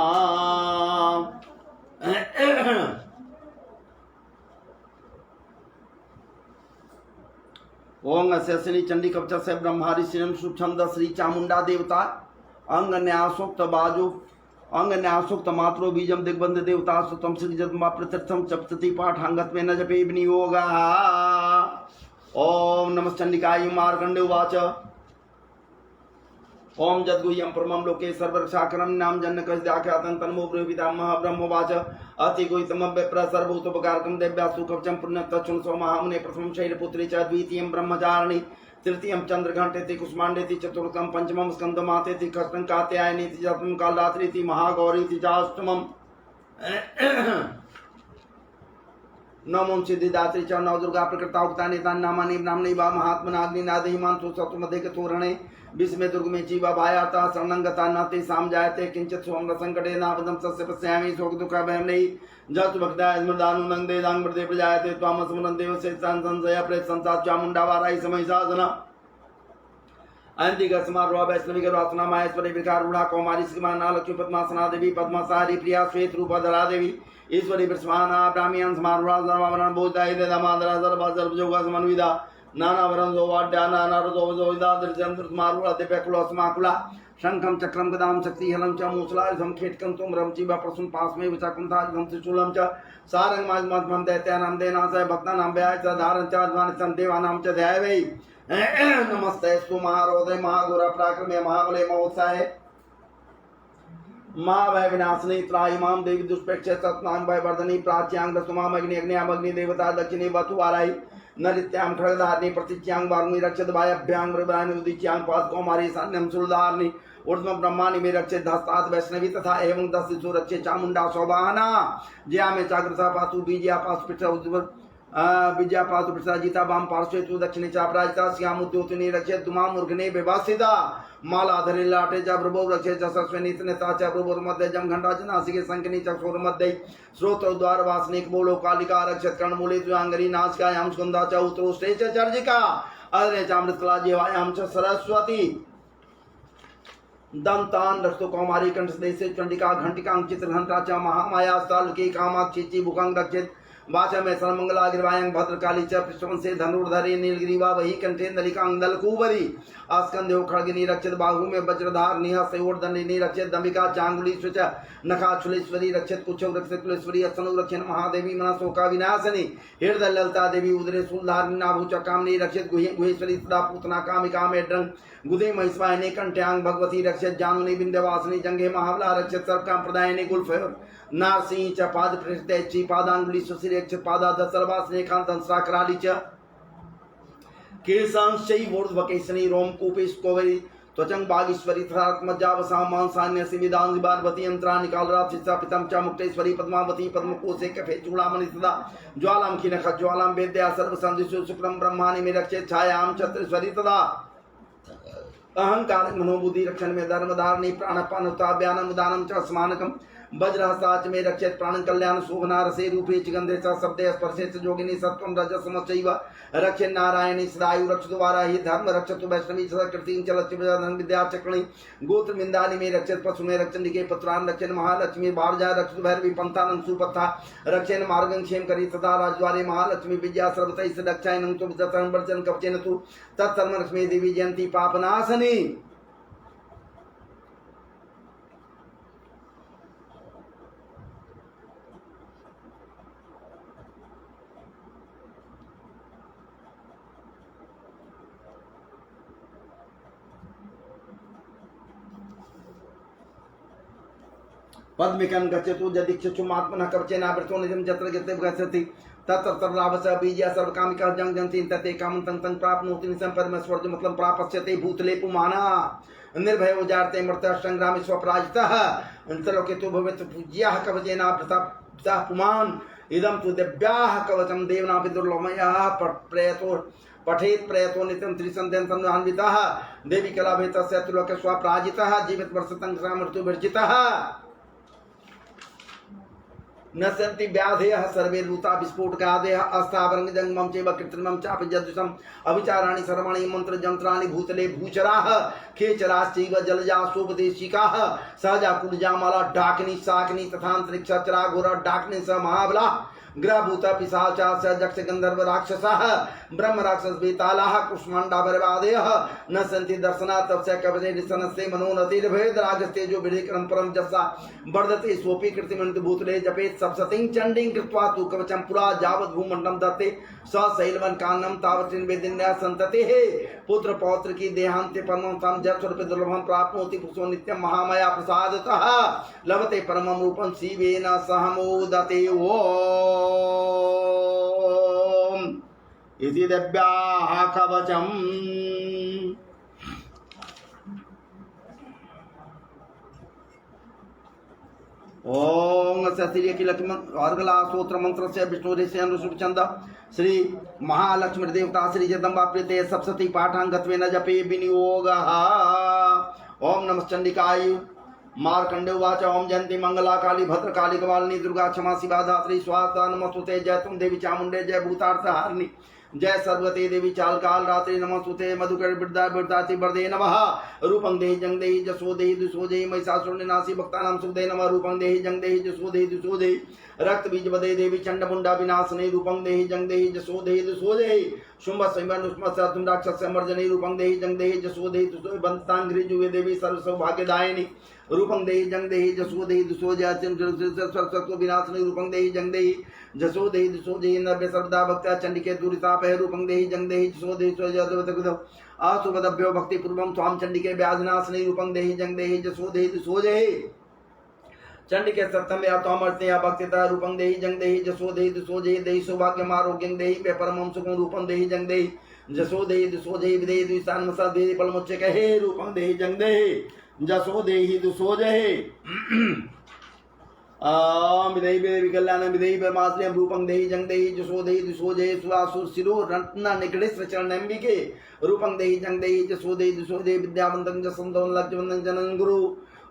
ओं अस्य श्री चंडी कवच से ब्रह्मारि श्रीम सुछंद श्री चामुंडा देवता अंग न्यासोक्त बाजु अंग न्यासोक्त मात्रो बीजम दिग्बंध देवता सुतम श्री जन्मा प्रत्यर्थम चपति पाठांगत में न जपे विनियोगा। ओम नमः चंडिकाय मार्कंडे उवाच ओम जद्गुह्यं परमं लोके सर्वरक्षाकरं नाम जन्नकस्याख्यातं तन्मो ब्रवीतामह ब्रह्मवाच अतिगुह्यतमव्यप्र सर्वभूतोपकारकं देव्यास्तु कवचं पुण्यतच्छृणुष्व महामुने प्रथमं शैलपुत्री च द्वितीयं ब्रह्मचारिणी तृतीयं चंद्रघंटेति कुष्मांडेति चतुर्थं पंचमं स्कंदमातेति षष्ठं कात्यायनीति सप्तमं कालरात्रीति महागौरीति चाष्टमम् नमो सिद्धिदात्री च नव दुर्गा प्रकृता उक्तानि तानि नामानि ब्राह्मणे वा महात्मनाग्निनादहिमांसु सत्वमधिकतोरणे विस्मे दुर्गमे जीवा भायाता शरणंगता नाते साम जायते किंचित सोम संकटे नापदम सस्य पश्यामि शोक दुख भयं नहीं जत भक्ताय स्मृदानुनंदे दांगमृते प्रजायते त्वाम स्मरन् देव से संशय प्रेत संसार चामुंडा वाराई समय साधना अंतिक समारोह वैष्णवी के वासना माहेश्वरी विकार रूढ़ा कौमारी श्रीमान लक्ष्मी पद्मासना देवी पद्मासारी प्रिया श्वेत रूपधरा देवी ईश्वरी विस्माना ब्राह्मण समारूढ़ा सर्वावरण बोधाय दामादरा सर्व सर्वयोगा समन्विता नाना वरंजो वाड्या नाना रजो जोइदा दृश्यंत्र मारुला दिव्यकुला समाकुला शंखम चक्रम गदाम शक्ति हलम च मूसला धम खेटकम तुम रमची व प्रसुन पास में विचाकुंता धम त्रिशूलम च सारंग माज मध्मम दैत्यानाम देनासय भक्तानाम व्याय च धारं च ध्वान देवानाम च ध्यावै नमस्तेस्तु महारोदय महागुर पराक्रमे महाबले महोत्साहे महाभय विनाशिनी त्राहिमां देवी दुष्प्रेक्ष सत्नांग भय वर्धनी प्राच्यां दसुमाम अग्नि देवता दक्षिणे वतुवाराई नरित्यां खड़गधारिणी प्रतिच्यां वारुणी रक्षत वायभ्यां वृद्धानि उदिच्यां पादकौमारी सान्यं सुरधारिणी ऊर्ध्व ब्रह्माणि में रक्षित धस्तात् वैष्णवी तथा एवं 10 शिशु रक्षित चामुंडा सौभाना ज्या में जागृता पातु बीज्या पासु पिता उद्भव विद्या पातु पिता जीता वाम पार्श्वे तु दक्षिणे चापराजिता श्यामुद्योतिनी रक्षित दुमा मूर्खने विभासिता मालाधरे लाटे च प्रभो रक्षे च सस्वनी तनेता च प्रभो मध्य जम घंटा च नासिके संकनी चक्षुर मध्य श्रोत द्वार वासनिक बोलो कालिका रक्षित कर्णमूले द्वांगरी नासिकायां स्कंदा च उत्तरोष्टे च चर्जिका अग्ने च अमृतकला जीवायां च सरस्वती दंतान रस्तो कौमारी कंठ देशे चंडिका घंटिका चित्रघंटा च महामाया स्थल की कामाक्षी ची भुखंग रक्षित वाचा में सर्वमंगला गिरवायं भद्रकाली च पृष्ठवंशे धनुर्धरे नीलग्रीवा वही कंठे नलिकांगदलकूबरी आस्कंदेव खड्गिनी रक्षित बाहु में वज्रधार निहस्तयोर्दंडिनी रक्षित दंबिका चांगुली स्विच नखाचुलेश्वरी रक्षित कुचौ रक्षित कुलेश्वरी अस्तनु रक्षित महादेवी मनसोका विनाशनी हृदय ललिता देवी उदरे सूलधारिणी नाभुच कामनी रक्षित गुहेश्वरी सदा पूतना कामिका में ड्रंग गुदे महिष्वाहिनी कंठ्यांग भगवती रक्षित जानुनी विंध्यवासिनी जंगे महाबला रक्षित सर्वकाम प्रदायिनी गुलफेवर नारसिंह च पाद पृष्ठे पादांगुली सुशिर रक्षित पादा सर्वासने कांतंसरा कराली च केशांशैवोर्ध्वकेशनी रोम कूपेश कोवरी त्वचंग बागेश्वरी थरात्मजावसा मांसान्य सिविदान बारवती यंत्रा निकालरात शिक्षा पितम च मुक्तेश्वरी पद्मावती पद्मकोशे कफे चूड़ामणि सदा ज्वालामुखी नख ज्वालाम वेद्या सर्व संदिशु शुक्रम ब्रह्मानि में रक्षे छायाम छत्रेश्वरी तदा अहंकार मनोबुद्धि रक्षण में धर्म धारणी प्राणपान उताव्यानम उदानम च स्मानकम वज्रहस्ताच में रक्षित प्राण कल्याण शोभना रसे रूपे चिगंधे च शब्दे स्पर्शे च जोगिनी सत्वम रजसमश्चैव रक्षे नारायणी सदायु रक्षतु वाराहि धर्म रक्षतु वैष्णवी सकृतिं चलति धन विद्या चक्रणी गोत्र मिंदानि में रक्षित पशु में रक्षणिके पुत्रान रक्षण महालक्ष्मी बारजा रक्षतु भैरवी पंथानं सुपथा रक्षेन मार्गं क्षेम करी तथा राजद्वारे महालक्ष्मी विद्या सर्वतैः रक्षायनं तु विदतं वर्जन कवचेन तु तत्सर्व लक्ष्मी देवी जयंती पापनाशनी। पद्मिकं गच्छतु यदीक्षुमात्मनः कवचेनावृतो निजं यत्र यत्र गच्छति तत्र लाभस बीजया सर्वकामिका जंगजन्ति तते कामं तं प्राप्नोति निसं परमेश्वर जो मतलब प्राप्स्यते भूतले पुमाना निर्भय उजारते मृत संग्रामे स्वपराजितः अंतलोके तो भवेत् पूज्यः कवचेनावृतः पुमान् इदं तु दिव्याः कवचं देवनापि दुर्लभमयः प्रयतो पठेत प्रयतो नित्यं त्रिसन्ध्यन्तान्वितः देवी कलाभे तस्य तुलोके स्वपराजितः जीवित वर्षतं मृत्यु विर्जितः न सन्ति व्याधयः सर्वे लूता विस्फोटकादयः अस्थावरं जंगमं चैव कृत्रिमं चापि यदृशम् अविचाराणि सर्वाणि मंत्र यंत्राणि भूतले भूचराः खेचराश्चैव जलजासोपदेशिकाः सहजा कुलजामाला डाकिनी शाकिनी तथान्तरिक्षचरा घोरा डाकिनी स महाबला ग्रहभूत पिशाचा स जक्ष गंधर्व राक्षसाः ब्रह्म राक्षस बेतालाः कुष्मांडा बर्बादयः न सन्ति दर्शनात् तस्य कवचे निसनस्य मनोनतिर्भेद रागस्तेजो विधिक्रम परम जसा वर्धते सोपि कृतिमन्त भूतले जपेत सप्ततिं चण्डीं कृत्वा तु कवचं पुरा यावत् भूमण्डलं दत्ते स शैलवन कान्नं तावत् वेदिन्या सन्ततेः पुत्र पौत्र की देहान्ते परमं तं जप स्वरूप दुर्लभं प्राप्नोति पुरुषो नित्यं महामाया प्रसादतः लभते परमं रूपं शिवेन सह मोदते ओम इति दिव्याः कवचम्। ओम सत्य की लक्ष्मण अर्गला स्तोत्र मंत्र से विष्णुदेश अनुसुचंद श्री महालक्ष्मी देवता श्री जगदम्बा प्रीते सप्तति पाठांगत्वेन जपे विनियोगः। ओम नमः चंडिकाय मार्कंडे उवाच ओम जयंती मंगला काली भद्र काली कपालिनी दुर्गा क्षमा शिवा धात्री स्वाहा नमस्तुते जय तुम देवी चामुंडे जय भूतार्थ हारिणी जय सर्वते देवी चाल काल रात्रि नमस्तुते मधुकर बिरदा बिरदाति बरदे नमः रूपं देहि जंग देहि जसो देहि दुसो देहि महिषासुर निनासी भक्तानां सुखदे नमः रूपं देहि जंग देहि जसो देहि दुसो देहि रक्त बीज बदे देवी चंड मुंडा विनाशने रूपं देहि जंग देहि जसो देहि दुसो देहि शुंभ संवन उष्म सतुं राक्षस मर्जने रूपं देहि जंग देहि जसो देहि दुसो बंतांग्री जुवे देवी सर्व सौभाग्यदायिनी रूपं देहि जंग देहि जसो देहि दुसो जय सरस्वती विनाशने रूपं देहि जंग देहि जसो देहि दुसो देहि नव्य सर्वदा भक्त्या चंडिके दुरितापह रूपं देहि जंग देहि जसो देहि स्वजदवतगुदौ आसुपदभ्यो भक्ति पूर्वं स्वाम चंडिके व्याजनाशने रूपं देहि जंग देहि जसो देहि दुसो देहि चंडिके सप्तम या तोमर्त्या भक्तिता रूपं देहि जंग देहि जसो देहि दुसो देहि देहि सौभाग्यम आरोग्यं देहि परमं सुखं रूपं देहि जंग देहि जसो देहि दुसो देहि विदेहि द्विस्थान मसा देहि पलमुच्चे कहे रूपं देहि जंग देहि जसो देहि दुसो देहि विदेहि विदेहि कल्याण विदेहि ब्रह्मास्त्रयं रूपं देहि जंग देहि जसो देहि दुसो देहि सुरासुर शिरो रत्न निकटेश्वर चरणंबिके रूपं देहि जंग देहि जसो देहि दुसो देहि विद्यावन्तं जसवन्तं लक्ष्मणं जनन गुरु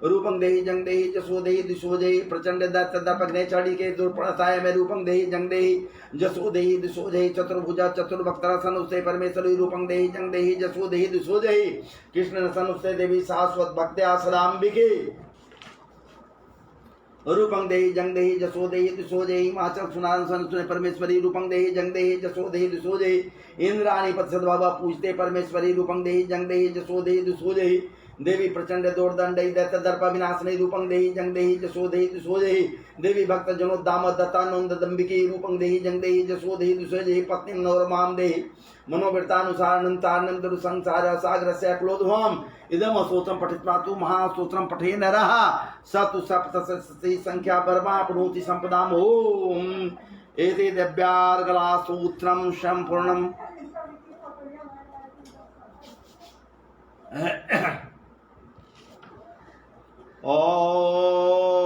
रूपं देहि जंग देहि जसो देहि दुसो देहि प्रचंड दत्त दर्पग्ने चढ़ी के दुर्पणताय में रूपं देहि जंग देहि जसो देहि दुसो देहि चतुर्भुजा चतुर्भक्तरसन उससे परमेश्वरी रूपं देहि जंग देहि जसो देहि दुसो देहि कृष्ण सन उससे देवी शाश्वत भक्त्या सदाम्बिके रूपं देहि जंग देहि जसो देहि दिशो देहि माचल सुनान सुने परमेश्वरी रूपं देहि जंग देहि जसो देहि दिशो देहि इंद्राणी पद सद्भावा पूजते परमेश्वरी रूपं देहि जंग देहि जसो देहि दिशो देहि देवी प्रचंड दोर्दंडई दैत्य दर्प विनाशनी रूपं देहि जंग देहि जसो देहि दिशो देहि देवी भक्त जनोद्दाम दत्तानंद दंबिकी रूपं देहि जंग देहि जसो देहि दिशो देहि पत्नी नौरमाम देहि मनोवृत्तानुसार अनंतानंद संसार सागर से क्लोधवाम इदम स्तोत्रम पठित्वा तु महास्तोत्रम पठे नरः स तु सप्तशती संख्या परमाप्नोति संपदाम ओम एते दिव्यार्गला सूत्रम संपूर्णम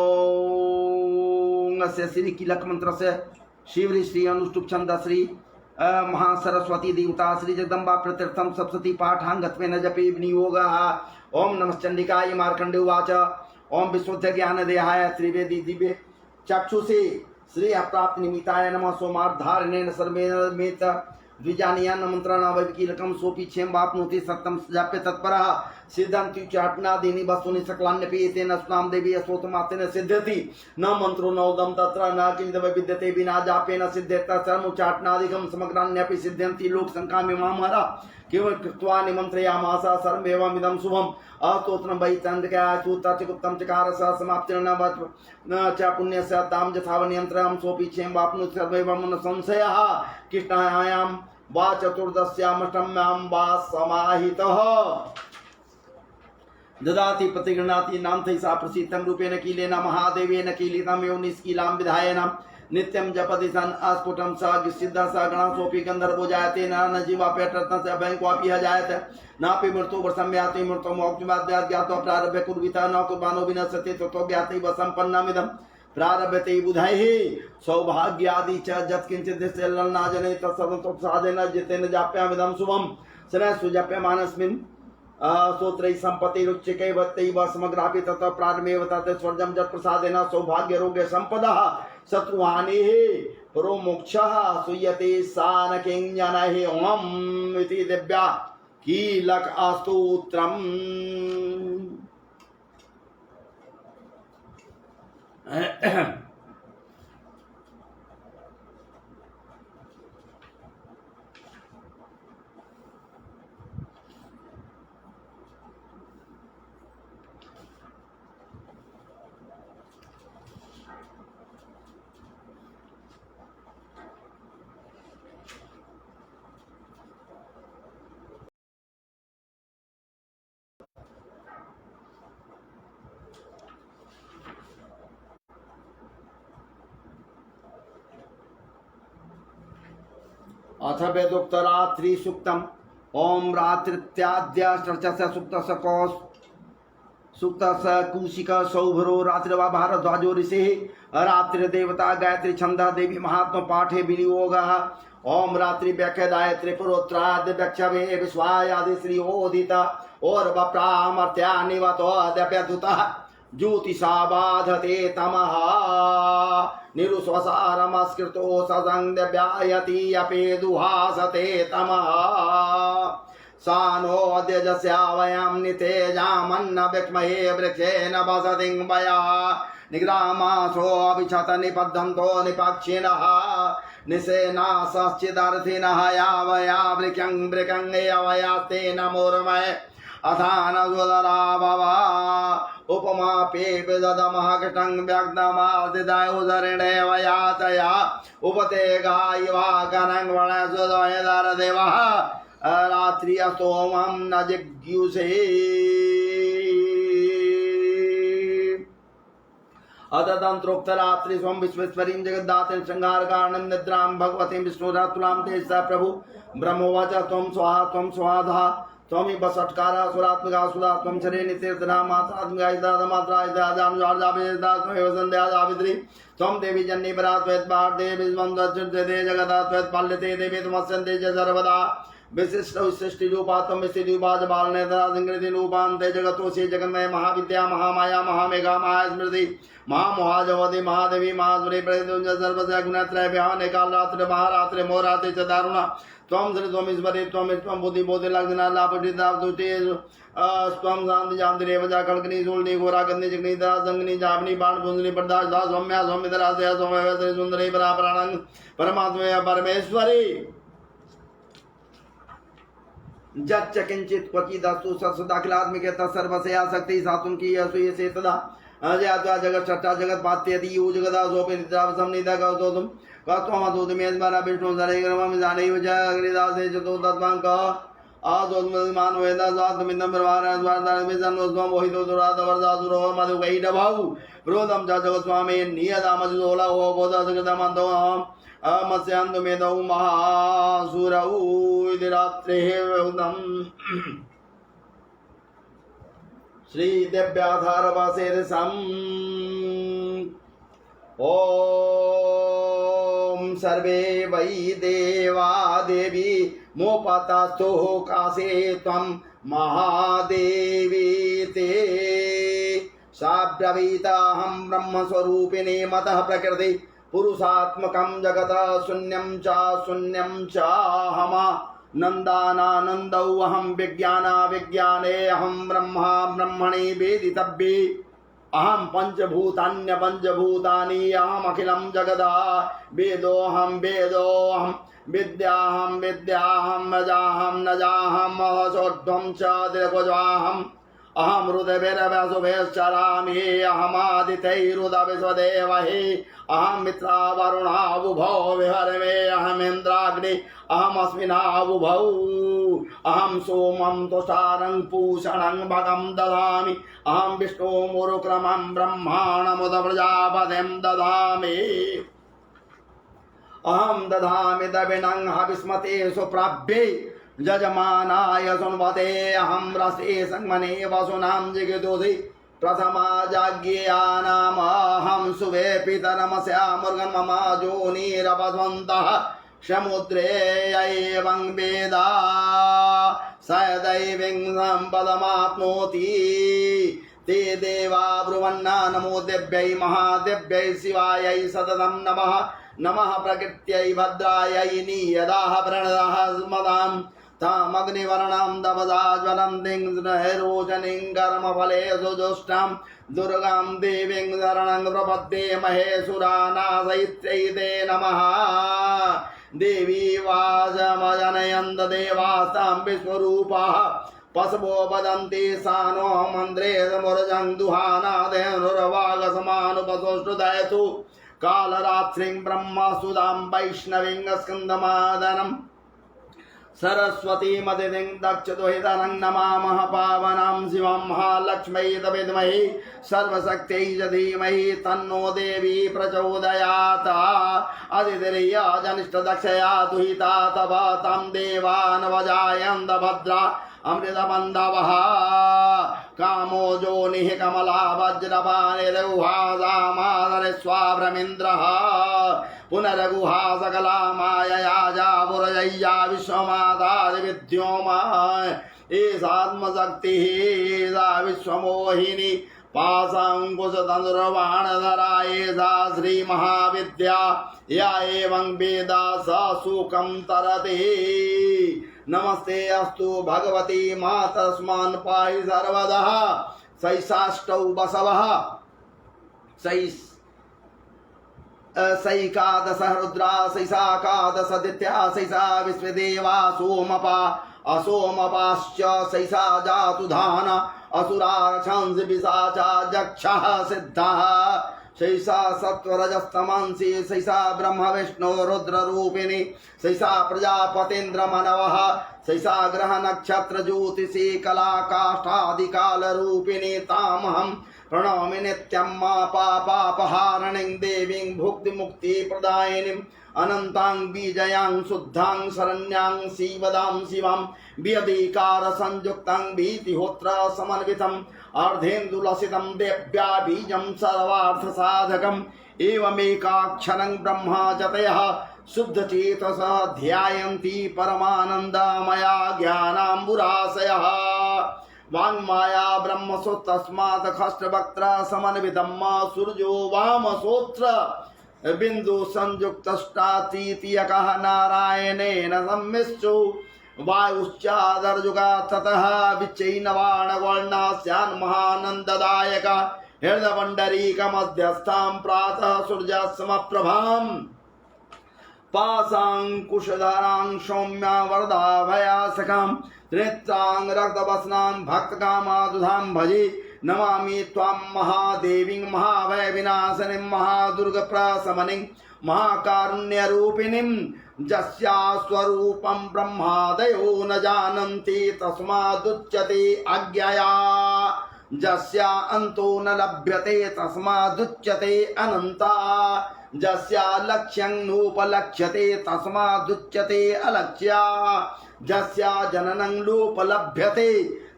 ओम अस्य श्री कीलक मंत्र से शिवरी श्री अनुष्टुप छंद श्री महासरस्वती देवता श्री जगदम्बा प्रत्यर्थम सप्तति पाठांगत्वेन जपे विनियोगः ओम नमश्चंडिकाय मार्कंडे उवाच ओम विशुद्ध ज्ञान देहाय त्रिवेदी दिव्य चक्षुषे श्री अप्राप्त निमित्ताय नमः सोमार्धारणेन सर्वेमेत द्विजानीयान मंत्राणावकीलकम सोपि क्षेम वाप्नोति सत्यम जाप्य तत्परः सिद्धंति चाटनादीनि वस्तूनि सकलान्यपि तेन स्नाम देवी अस्तोत्रमातेन सिद्ध्यति न मंत्रो नोदम तत्र न किंचित् विद्यते विना जापेन सिद्ध्येत सर्वोच्चाटनादिकं समग्रान्यपि सिद्ध्यन्ति लोक संकामे मामहर केवल कृत्वा निमन्त्रयामास सर्वमेवमिदं शुभम् अस्तोत्रं वै चन्द्रिकया चूतचिकुप्तं चकार स समाप्तिर्न न च पुण्यस्य तां यथावनियन्त्रं सोऽपि क्षेम वाप्नोति सर्वमेवं न संशयः कृष्णायां वा चतुर्दश्यामष्टम्यां वा समाहितः ददाति प्रतिगृह्णाति नाम सा प्रसिद्धं रूपेण कीलेन महादेवेन कीलितं यो निष्कीलां विधायन नित्यं जपति सन अस्फुटं स सिद्ध स गणः सोऽपि गन्धर्वो जायते न जीवाप्यर्थं स बैंक्वापि जायते नापि मृत्यु वर्षं याति मृत्युं मोक्षमाद्यात् ज्ञात्वा प्रारभ्य कुर्विता न कुर्बानो विनश्यति ततो ज्ञातैव सम्पन्नमिदं प्रारभ्यते बुधैः सौभाग्यादि च यत्किञ्चित् ललना जने तत्सर्वं साधेन जितेन जाप्यामिदं शुभं शनः सुजप्यमानस्मिन् स्तोत्रै सम्पत्तिरुच्यकैवत्यैव समग्रापि ततः प्रारम्भेव तत् स्वर्गं यत्प्रसादेन सौभाग्यरोग्य सम्पदः शत्रुहानिः परो मोक्षः सूयते सा न किञ्जनैः ओम् इति दिव्या कीलक स्तोत्रम्। अथ वेदोक्त रात्रि सूक्तम ओम रात्रित्याद्य सुक्तस्य कौश सुक्तस्य कूशिक सौभरो रात्रिवा भारद्वाजो ऋषिः रात्रिदेवता गायत्री छंदः देवी महात्म पाठे विनियोगः ओम रात्रि व्याख्यादाय त्रिपुरोत्राद्य व्यक्षवे विश्वायादि श्री ओदित और वप्रामर्त्या निवतो अद्यप्यदुतः ज्योतिषा बाधते तमः निरुस्वसारमस्कृतो ससंध्यव्यायति अपेदुहासते तमः सानो अद्यजस्यावयं नितेजामन्न विक्महे वृक्षेण वसतिं वया निग्रामासो अभिशत निबद्धन्तो निपक्षिणः निसेनासश्चिदर्थिनः यावया वृकं वृकं यवयास्ते नमोर्मय अथानसुदरा भवा उपमापे विदधमः कृष्णं व्यग्नमादिदयोदरिणेव यातया उपते गायिवा कनं वणसुदयधरदेवः रात्रि अस्तोमं न जिज्ञुषे अतदंत्रोक्त रात्रि स्वं विश्वेश्वरीं जगद्धात्रीं श्रृंगारकारणं निद्रां भगवतीं विष्णुरातुलां ते स प्रभु ब्रह्मोवाच त्वं स्वाधा त्वमि बसत्कारा सुरात्मका सुधा त्वं शरे नितीर्थना मात्रात्मका दादमात्रा जार्जाभिदात्मेव संध्या सावित्री त्वं देवी जन्नीपरा त्वेत्पार्थे विश्वं दे जगदा त्वेत्पाल्यते देवी त्वमस्यन्ते च सर्वदा विशिष्ट सृष्टि रूपात्म स्थिति उपाज बालने संकृति रूपांते जगतो से जगन्मय महाविद्या महामाया महामेघा महास्मृति महामोहाजवती महादेवी महासुरी प्रकृति सर्वस्य गुणत्रय व्याहने काल रात्रि महारात्रि मोरात्रि च दारुणा त्वं श्री त्वं ईश्वरी त्वं बुद्धि बोधि लग्ना लापटिता तुष्टि स्वं शांति शांति रेवजा कल्कनी शूलनी घोरा गंधि चिकनी दरा संगनी जामनी बाण पुंजनी प्रदाश दा सौम्या सौमित्रा से सौम्य सुंदरी परापराणं परमात्मया परमेश्वरी जच्च किंचित क्वचिदस्तु सदाखिलात्मिके तत्सर्वस्य आसक्ति सातुं की असुये से तदा अजयात्वा जगत छट्टा जगत पात्यति यू जगदा सोपि निद्रावसं निदा गौतोतुम कत्वमतोतमेद्वारा विष्णु सरेग्रमं जानेव च अग्निदासे चतो तत्त्वं क आदोत्ममान वेदा स्वात्मिन्दं प्रवारं स्वार्धामिसन्नोस्वं मोहितो दुरादवर्दासुरो मधुकैडभौ प्रोदं च जगत्स्वामी नियतामजितोला हो बोधसकृतमन्तो अमस्यान्तु मेदौ महासुरौ इति रात्रेः उदम् श्रीदिव्याधारवासेदसम् ॐ सर्वे वै देवा देवी मोपतस्थो कासे त्वं महादेवी ते साब्रवीताहं ब्रह्मस्वरूपिणी मतः प्रकृति पुरुषात्मकं जगत शून्यं चाहमा नन्दानानन्दौ अहं विज्ञाने अहं ब्रह्मा ब्रह्मणि वेदितव्ये अहं पंचभूतान्य पंचभूतानि अहमखिलं जगदा वेदोऽहं विद्याहं नजाहं महसोर्ध्वं च दिग्वजाहम् अहम हृदयभिरवसुभेश्चरामि अहमादित्यैरुदविश्वदेवहि अहं मित्रावरुणावुभौ विहरमे अहमिन्द्राग्नि अहमस्मिनावुभौ अहं सोमं तुषारं पूषणं भगं ददामि अहं विष्णुमुरुक्रमं ब्रह्माणमुद प्रजापतिं ददामि अहं दधामि दविनं हविस्मते सुप्राभ्ये जजमानाय सुन्वते अहं रसे संमने वसुनां जिगिदुषि प्रथमा जाज्ञेयानामहं सुवे पितरमस्यामुर्गन् मम जोनिरवस्वन्तः समुद्रे एवं वेदा सदैवं सम्पदमाप्नोति ते देवा ब्रुवन्ना नमो देव्यै महादेव्यै शिवायै सततं नमः नमः प्रकृत्यै भद्रायै नियदाः प्रणदाः स्मदाम् तामग्निवर्णां तपसाज्वलं दिङ्रोचनीं कर्मफले सुजुष्टां दुर्गां देवीं शरणं प्रपद्ये महेशुरानाशयित्यै ते नमः देवी वाचमजनयन्त देवास्तां विश्वरूपाः पशवो वदन्ति सानो मन्द्रे मुरजं दुहानादेनुर्वागसमानुपसोष्टुदयतु कालरात्रिं ब्रह्मसुदां वैष्णवीं स्कन्दमादनम् सरस्वती मदितिं दक्षदुहितनं नमामः पावनां शिवं महालक्ष्मै विद्महे सर्वशक्त्यै च धीमहि तन्नो देवी प्रचोदयात् अदितिर्यजनिष्ठदक्षया दुहिता तव तं देवान् वजायन्त भद्रा अमृतबन्धवः कामो जोनिः कमला वज्रपाणिर्गुहासामादरिस्वाभ्रमिन्द्रः पुनरगुहा सकला मायया जापुरजय्या विश्वमादादिविद्योमा एषात्मशक्तिः सा विश्वमोहिनी पाशाङ्कुशधनुर्बाणधरा एषा श्रीमहाविद्या या एवं वेद स सुखं तरति नमस्ते अस्तु भगवती मातस्मान् पाहि सर्वदा सैषाष्टौ बसवः सैकादश रुद्रा सैषाकादश दित्या सैषा विश्वदेवा सोमपा असोमपाश्च सैषा जातु धान असुराक्षंस पिशाचा जक्षः सिद्धः सैषा सत्वरजस्तमंसी सैषा ब्रह्म विष्णु रुद्र रूपिणी सैषा प्रजापतीन्द्र मनवः सैषा ग्रह नक्षत्र ज्योतिषी कला काष्ठादिकाल रूपिणी तामहं प्रणौमि नित्यं मा पापापहारणीं देवीं भुक्तिमुक्ति प्रदायिनीं अनन्तां बीजयां शुद्धां शरण्यां शिवदां शिवं व्यधिकार संयुक्तं भीतिहोत्र समन्वितम् अर्धेन्दुलसितं देव्या बीजं सर्वार्थसाधकम् एवमेकाक्षरं ब्रह्मा जतयः शुद्धचेतस ध्यायन्ति परमानन्दमया ज्ञानाम्बुराशयः वाङ्माया ब्रह्मसु तस्मात् खष्टवक्त्र समन्वितं सूर्यो वामसोऽत्र बिन्दु संयुक्तष्टातीयकः नारायणेन सम्मिश्रो वायुश्चादर्जुगा ततः विच्चैनवाणवर्णास्यान् महानन्ददायक हृदपण्डरीकमध्यस्थां प्रातः सूर्यास्तमप्रभाम् पाशाङ्कुशधरां सौम्या वरदाभयासखां त्रित्रां रक्तवसनां भक्तकामादुधां भजे नमामि त्वां महादेवीं महाभयविनाशिनीं महादुर्गप्रशमनीं महाकारुण्यरूपिणीं जस्या स्वरूपं ब्रह्मादयो न जानन्ति तस्मादुच्यते अज्ञया जस्या अन्तो न लभ्यते तस्मादुच्यते अनन्ता जस्या लक्ष्यं नोपलक्ष्यते तस्मादुच्यते अलक्ष्या जस्या जननं लोपलभ्यते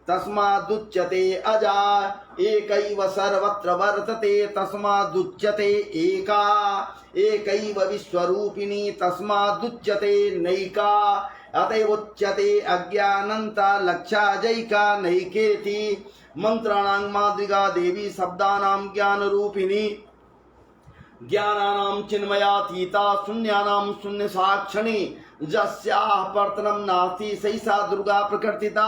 तस्मादुच्यते अजा एकैव सर्वत्र वर्तते तस्मादुच्यते एका एकैव विश्वरूपिणी तस्मादुच्यते नैका अतएव उच्यते अज्ञानन्ता लक्ष्याजैका नैकेति मंत्राणां माद्रिगा देवी शब्दानां ज्ञानरूपिणी ज्ञानानां चिन्मयातीता शून्यानां शून्य साक्षिणी जस्याः पर्तनं नास्ति सैषा दुर्गा प्रकृतिता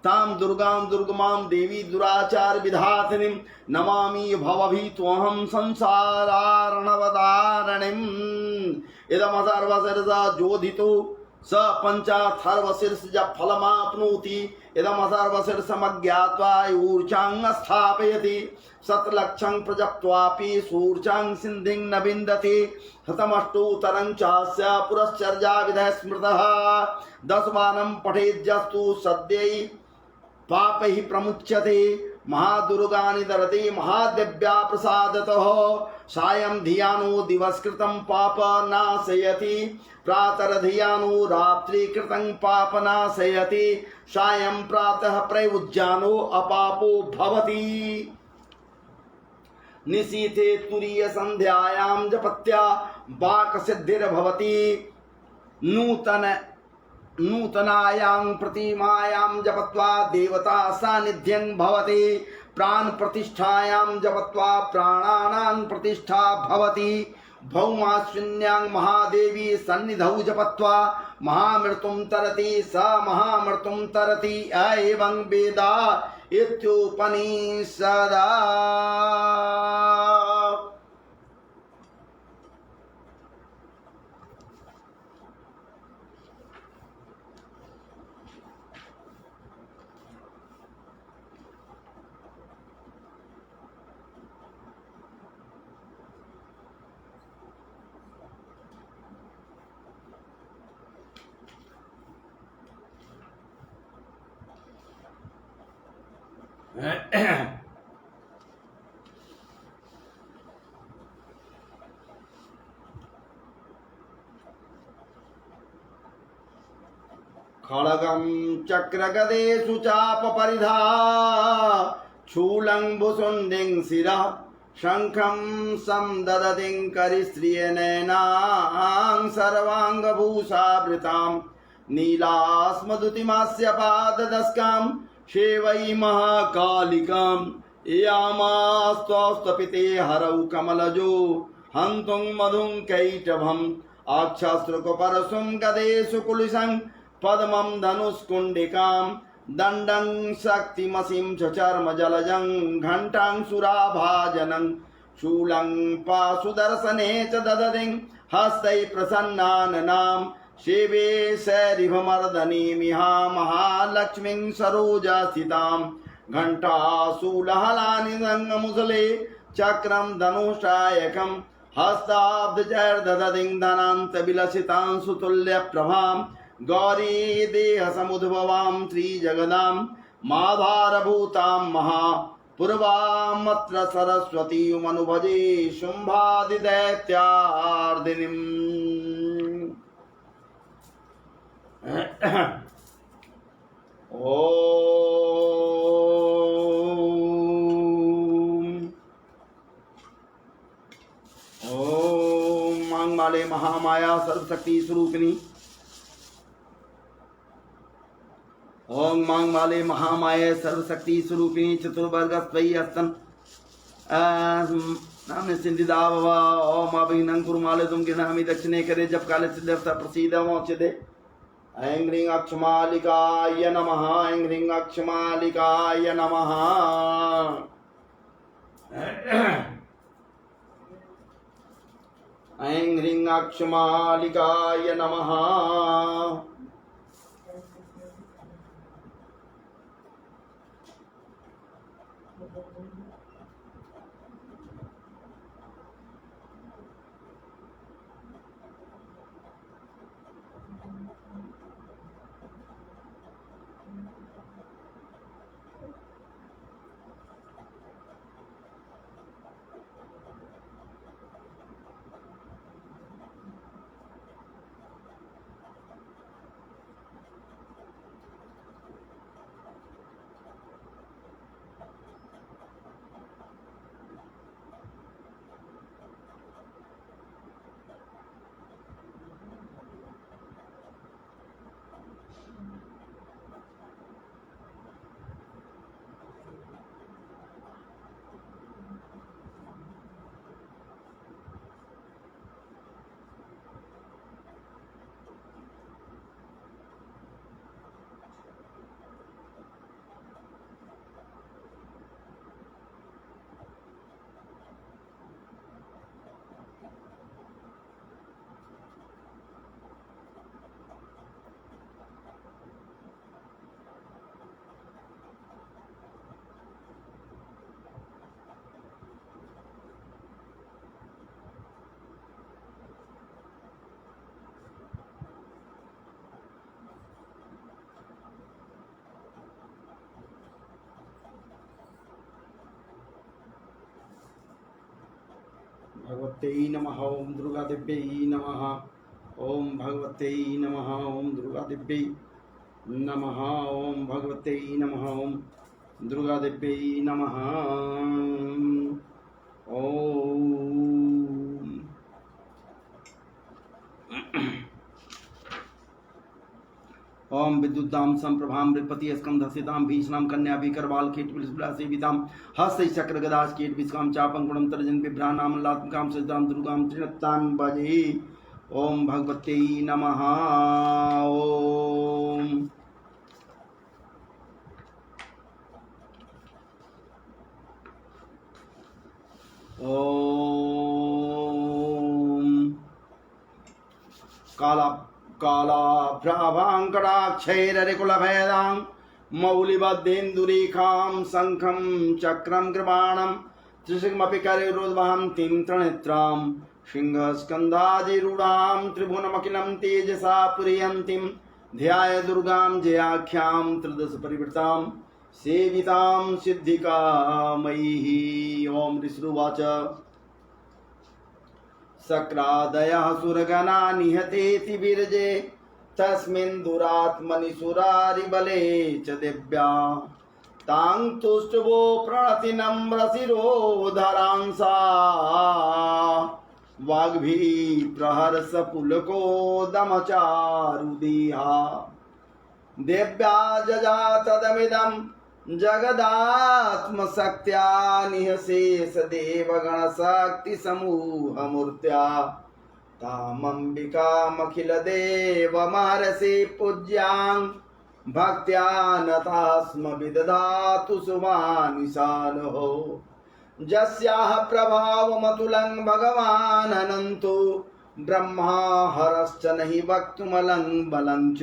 तां दुर्गां दुर्गमां देवी दुराचार विधात्रीं नमामि भवभीत्वहं संसारार्णवतारणीम् इदमसर्वशिरसा जोधितो स पञ्चाथर्वशीर्षज फलमाप्नोति इदमसर्वशीर्षमज्ञात्वा ऊर्जां स्थापयति शतलक्षं प्रजप्त्वापि सूर्चां सिन्धिं न विन्दति शतमष्टोत्तरं चास्य पुरश्चर्या विधः स्मृतः 10 वारं पठेद्यस्तु सद्यै पापैः प्रमुच्यते महादुर्गानि दरति महादेव्या प्रसादतः सायं धियानो दिवसकृतं पाप नाशयति प्रातर्धियानो रात्रिकृतं पाप नाशयति सायं प्रातः प्रयुज्यानो अपापो भवति निशीथे तुरीय संध्यायां जपत्या वाक् सिद्धिर्भवति नूतनायां प्रतिमायां जपत्वा देवता सान्निध्यं भवति प्राण प्रतिष्ठायां जपत्वा प्राणानां प्रतिष्ठा भवति भौमाश्विन्यां महादेवी सन्निधौ जपत्वा महामृत्युं तरति स महामृत्युं तरति एवं वेदा इत्युपनिषदा खड्गं चक्रगदेषु चापपरिधा शूलं भुसुण्डिं शिरः शङ्खं संददतिं करिस्त्रियनयनां सर्वाङ्गभूषावृतां नीलास्मदुतिमास्य पाददस्कां सेवै महाकालिकां यामास्त्वस्तपिते हरौ कमलजो हन्तुं मधुं कैटभम् अक्षस्रुकपरशुं गदेषु कुलिशं पद्मं धनुष्कुण्डिकां दण्डं शक्तिमसिं च चर्मजलजं घण्टां सुराभाजनं शूलं पाशुदर्शने च ददतिं हस्तै प्रसन्नाननां शिवे शैरिभमर्दनीमिहा महालक्ष्मीं सरोजस्थितां घण्टाशूलहलानि रङ्गमुसले चक्रं धनुषायकं हस्ताब्जैर्दधतिं धनान्तविलसितां सुतुल्यप्रभां गौरी देहसमुद्भवां श्रीजगदां माधारभूतां महापूर्वामत्र सरस्वतीमनुभजे शुम्भादिदैत्यार्दिनीम् ॐ मांग माले महामाया सर्वशक्ति स्वरूपिणी। ओम मांग माले महामाया सर्वशक्ति स्वरूपिणी चतुर्वर्ग स्वयं अस्तन नाम सिद्धिदा भव। ओम अभिनंग कुरुमाले तुम गिनामि दक्षिणे करे जब काले सिद्धता प्रसीद मोचदे। ऐं ह्रीं अक्षमालिकाय नमः। ऐं ह्रीं अक्षमालिकाय नमः। ऐं ह्रीं अक्षमालिकाय नमः। भगवते नमः। ओम दुर्गा देव्यै नमः। ओम भगवते नमः। ओम दुर्गा देव्यै नमः। ओम भगवते नमः। ओम दुर्गा देव्यै नमः। ओम ओम विद्युतां संप्रभां बृहस्पति स्कंधसितां भीषणां कन्या विकरवाल कीट सेवितां हस्त चक्र गदास कीट विस्काम चापं गुणं तर्जन बिभ्राणां लात्मकां सजितां दुर्गां त्रिनत्तां भजे। ओम भगवते नमः। ओम ओम काला कालाभ्राभाङ्कटाक्षैररिकुलभेदां मौलिबद्धेन्दुरेखां शङ्खं चक्रं कृपाणं त्रिशिखमपि करेरुद्वहं तीं त्रिनेत्रां सिंहस्कन्धादिरूढां त्रिभुवनमखिलं तेजसा पुरयन्तीं ध्याय दुर्गां जयाख्यां त्रिदशपरिवृतां सेवितां सिद्धिकामयीः। ओम ऋषिरुवाच सक्रादयः सुरगणा निहतेति विरजे तस्मिन् दुरात्मनि सुरारिबले च दिव्या तां तुष्टवो प्रणति नम्रशिरोधरांसा वाग्भिः प्रहर्ष पुलकोदमचारुदेहा देव्या जजातदमिदं जगदात्मशक्त्या निःशेष देवगणशक्तिसमूहमूर्त्या तामम्बिकामखिलदेवमहर्षि पूज्यां भक्त्या नतास्म विदधातु सुमानिशानः यस्याः प्रभावमतुलं भगवान् अनन्तो ब्रह्मा हरश्च नहि वक्तुमलं बलं च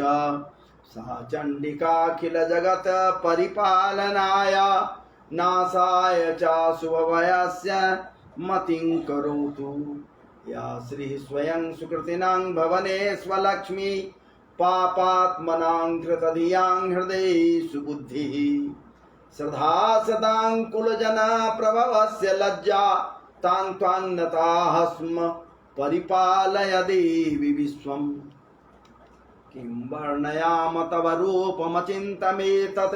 सा चण्डिकाखिल जगत परिपालनाय नाशाय च शुभभयस्य मतिं करोतु। या श्री स्वयं सुकृतिनां भवने स्वलक्ष्मी पापात्मनां धृतधियां हृदये सुबुद्धिः श्रद्धा सदां कुलजन प्रभवस्य लज्जा तां त्वां नताः स्म परिपालय देवि विश्वम्। किं वर्णयाम तव रूपमचिन्तमेतत्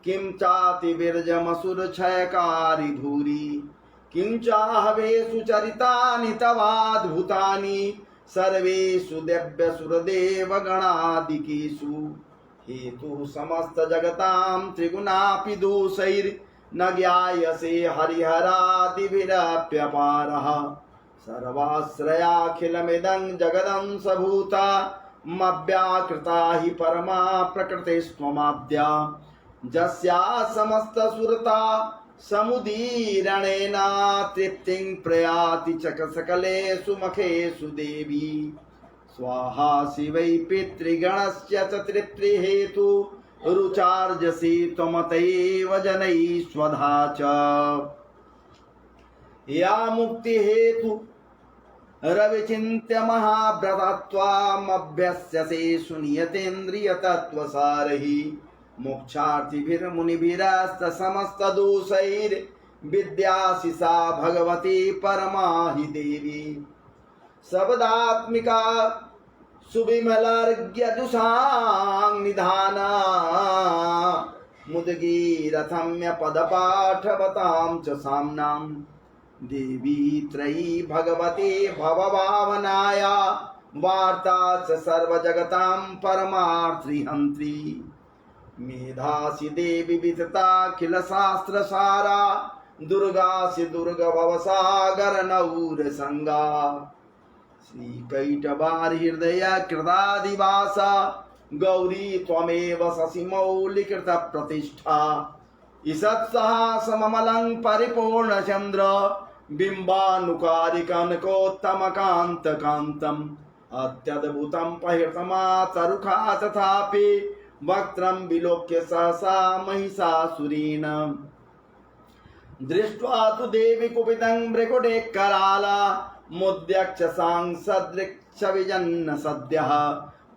किं चाति विरजमसुरक्षयकारि धूरी किंचाहवेषु चरितानि तवाद्भुतानि सर्वेषु दिव्यसुरदेवगणादिकेषु हेतु समस्त जगतां त्रिगुणापि दोषैर्न ज्ञायसे हरिहरादिभिरप्यपारः सर्वाश्रयाखिलमिदं जगदंशभूता मव्याकृता हि परमा प्रकृतिस्त्वमाद्या जस्या समस्तसुरता समुदीरणेन तृप्तिं प्रयाति सकलेषु मखेषु देवी स्वाहा शिवै पितृगणस्य च तृप्तिहेतु रुचार्जसि त्वमतैव जनैश्वधा च या मुक्तिहेतु रविचिन्त्य महाव्रतत्वामभ्यस्यसे सुनियतेन्द्रियतत्त्वसारहि मोक्षार्थिभिर्मुनिभिरस्तसमस्तदोषैर्विद्यासि सा भगवती परमा हि देवी शब्दात्मिका सुविमलर्घ्यजुषां निधाना मुद्गीरथम्य पदपाठवतां च साम्नां देवी त्रयी भगवती भवभावनाया वार्ता च सर्वजगतां परमार्थिहन्त्री मेधासि देवी वितताखिल शास्त्रसारा दुर्गासि दुर्गभवसागरनौरसंगा श्रीकैटभारहृदय कृतादिवासा गौरी त्वमेव शशिमौलिकृतप्रतिष्ठा ईषत्सहासममलं परिपूर्णचन्द्र बिम्बानुकारिकनकोत्तमकान्तकान्तम् अत्यद्भुतं पहितमातरुखा तथापि वक्त्रं विलोक्य सहसा महिषासुरेण दृष्ट्वा तु देवी कुपितं भृकुटे कराला मुद्यक्षसां सदृक्षविजन्न सद्यः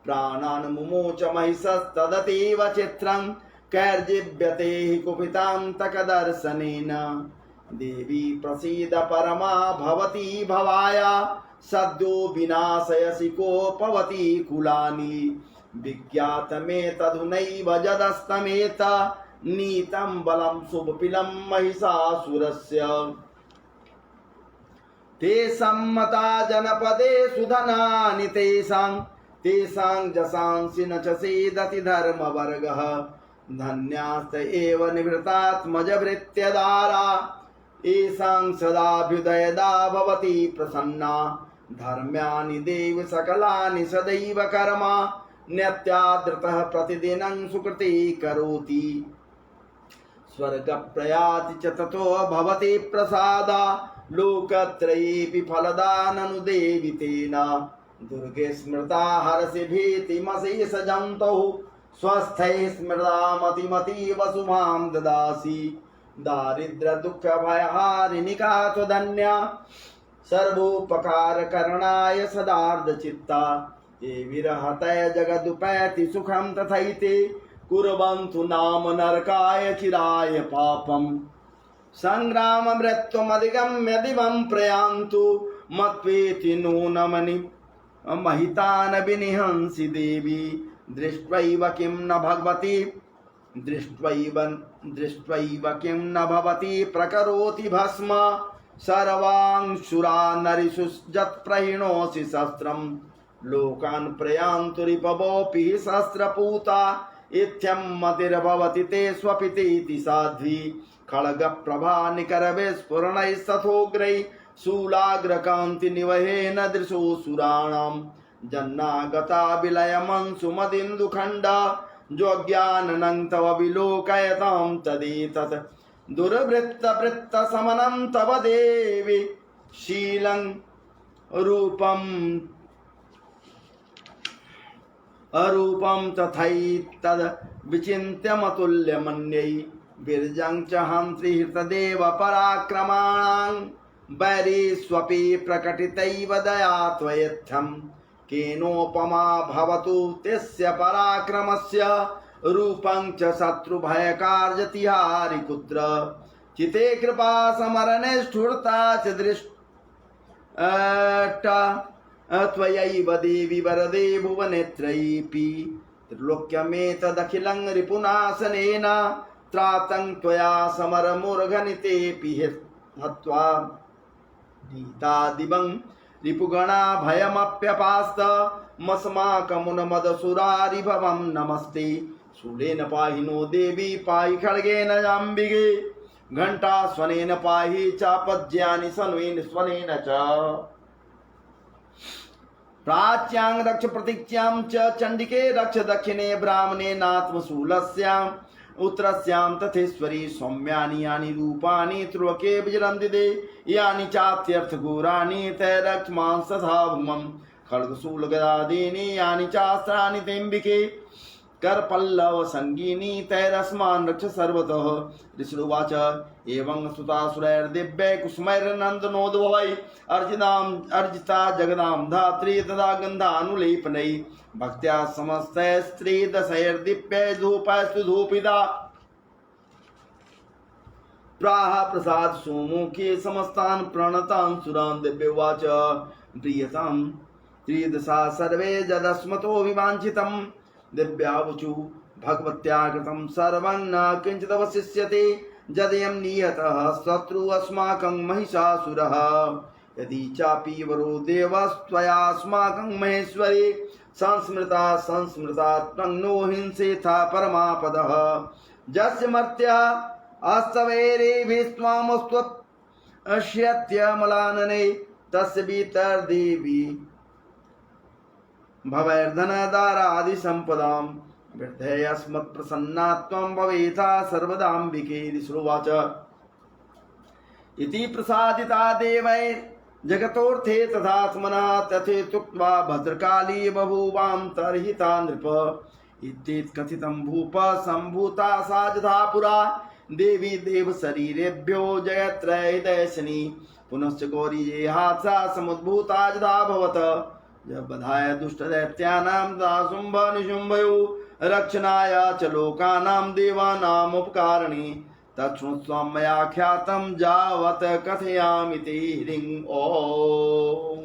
प्राणान् मुमोच महिषस्तदतीव चित्रं कैर्जीव्यते हि कुपितान्तकदर्शनेन देवी प्रसीद परमा भवती भवाया सद्यो विनाशयसि कोपवती कुलानि विज्ञातमेतधुनैव जदस्तमेत नीतं बलं शुभपिलं महिषासुरस्य ते सम्मता जनपदे सुधनानि तेषां जसांसि न च सेदति धर्मवर्गः धन्यास्त एव निवृत्तात्मजभृत्यदारा येषां सदाभ्युदयदा भवति प्रसन्ना धर्म्यानि देव सकलानि सदैव कर्मा नित्यादृतः प्रतिदिनं सुकृति करोति स्वर्गप्रयाति च ततो भवति प्रसादा लोकत्रयेऽपि फलदाननुदेवि तेन दुर्गे स्मृता हरसि भीतिमशेष जन्तौ स्वस्थैः स्मृता मतिमतीव शुभां ददासि दारिद्र दुःख भयहारिणिका त्वदन्या सर्वोपकारकरणाय सदार्धचित्ता ये विरहतय जगदुपैति सुखं तथैते कुर्वन्तु नाम नरकाय चिराय पापम् संग्राममृत्युमधिगम्य दिवं प्रयान्तु मत्वेति नूनमनि महितान् विनिहंसि देवी दृष्ट्वैव किं न किं न भवति प्रकरोति भस्म सर्वांशुरान् नरिषुजत्प्रहिणोऽसि शस्त्रं लोकान् प्रयान्तु रिपवोऽपि सहस्रपूता इत्थं मतिर्भवति ते स्वपितेति साध्वी खड्गप्रभा निकरविस्फुरणैस्तथोग्रैः शूलाग्रकान्तिनिवहेन दृशोऽसुराणां जन्नागता विलयमंसुमदिन्दुखण्डा ज्ञाननं तव विलोकयतां तदेतत् दुर्वृत्तवृत्तशमनं तव देवि शीलं अरूपं तथैतद् विचिन्त्यमतुल्यमन्यै विरजं च हन्त्रि हृतदेव पराक्रमाणां वैरीष्वपि प्रकटितैव दया त्वयेत्थं केनोपमा भवतु तस्य पराक्रमस्य रूपं च शत्रुभयकार्यतिहारिकुत्र चिते कृपा समरनिष्ठुरता च दृष्टा त्वयैव देवि वरदे भुवनेत्रयीपि त्रिलोक्यमेतदखिलं रिपुनाशनेन त्रातं त्वया समरमुर्घनितेऽपि हत्वा नीतादिवं रिपुगणा भयमप्यपास्त मस्माकमुन्मदसुरारिभवं नमस्ते शूलेन पाहि नो देवी पाहि खड्गेन जाम्बिगे घंटा स्वनेन पाहि चापज्यानि सन्वेन स्वनेन च प्राच्यां रक्ष प्रतीच्यां च चंडिके रक्ष दक्षिणे ब्राह्मणे नात्मशूलस्याम् उत्तरस्यां तथेश्वरी सौम्यानि यानि रूपाणि त्रुवके विजरन्ति ते यानि चात्यर्थघोराणि तैरक्ष मांसथा भूमं खड्गशूलगदादीनि यानि चास्त्राणि तेऽम्बिके करपल्लव संगीनी तैरस्मान् रक्ष सर्वतः ऋषिरुवाच एवं सुतासुरैर्दिव्यै कुसुमैर्नन्दनोद्भवै अर्जिता जगदां धात्री तदा गन्धानुलेपनै भक्त्या समस्तैस्त्रीदशैर्दीप्यै धूपैस्तु धूपिता प्राह प्रसाद सुमुखे समस्तान् प्रणतान् सुरान् दिव्यवाच प्रियतां त्रिदशा सर्वे जदस्मतो विवाञ्छितं दिव्यावचु भगवत्या कृतं सर्वं न किञ्चिदवशिष्यते यदयं नियतः शत्रु अस्माकं महिषासुरः यदि चापि वरो देवस्त्वयास्माकं महेश्वरे संस्मृता त्वं नो हिंसेथा परमापदः यस्य मर्त्यः अस्तवेरेभिस्त्वामस्त्वप्ष्यत्यमलानने तस्य वितर्देवी भवैर्धनदारादिसम्पदां वृद्धयस्मत्प्रसन्ना त्वं भवेथा सर्वदाम्बिके ऋषिरुवाच इति प्रसादिता देवैर्जगतोऽर्थे तथात्मना तथेत्युक्त्वा भद्रकाली बभूवां तर्हिता नृप इत्येतत् कथितं भूप सम्भूता सा यथा पुरा देवी देवशरीरेभ्यो जयत्रयदर्शिनी पुनश्च गौरी ये हात्सा समुद्भूता यथा भवत जब बधाय दुष्ट दैत्यानां दाशुंभ निशुंभयो रक्षणाय च लोकानां देवानाम् उपकारिणी तच्छृण्वस्व मया ख्यातं जावत् कथयामि ते ह्रीं ओम।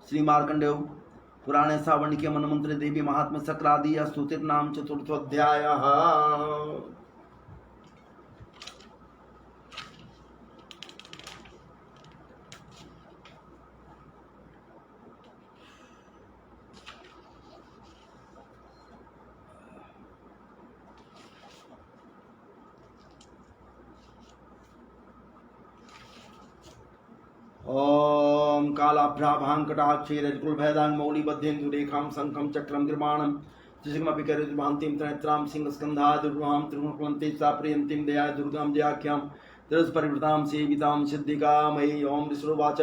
श्री मार्कंडेय पुराणे सावर्णिके मनमंत्र देवी महात्म्य शक्रादि स्तुतिर नाम चतुर्थोऽध्यायः। ओम कालाभ्राभांकटाक्षेरकुलभेदांग मौलिबद्धेन्दुरेखां शंखं चक्रं गिर्माणं त्रिशंकमपि करितभान्तिं त्रयत्रां सिंहस्कन्धादुर्वां त्रिगुणकुलन्ते सा प्रियन्तीं दया दुर्गां जयाख्यां त्रिस्परिवृतां सेवितां सिद्धिकामयी ओम ऋषिरुवाच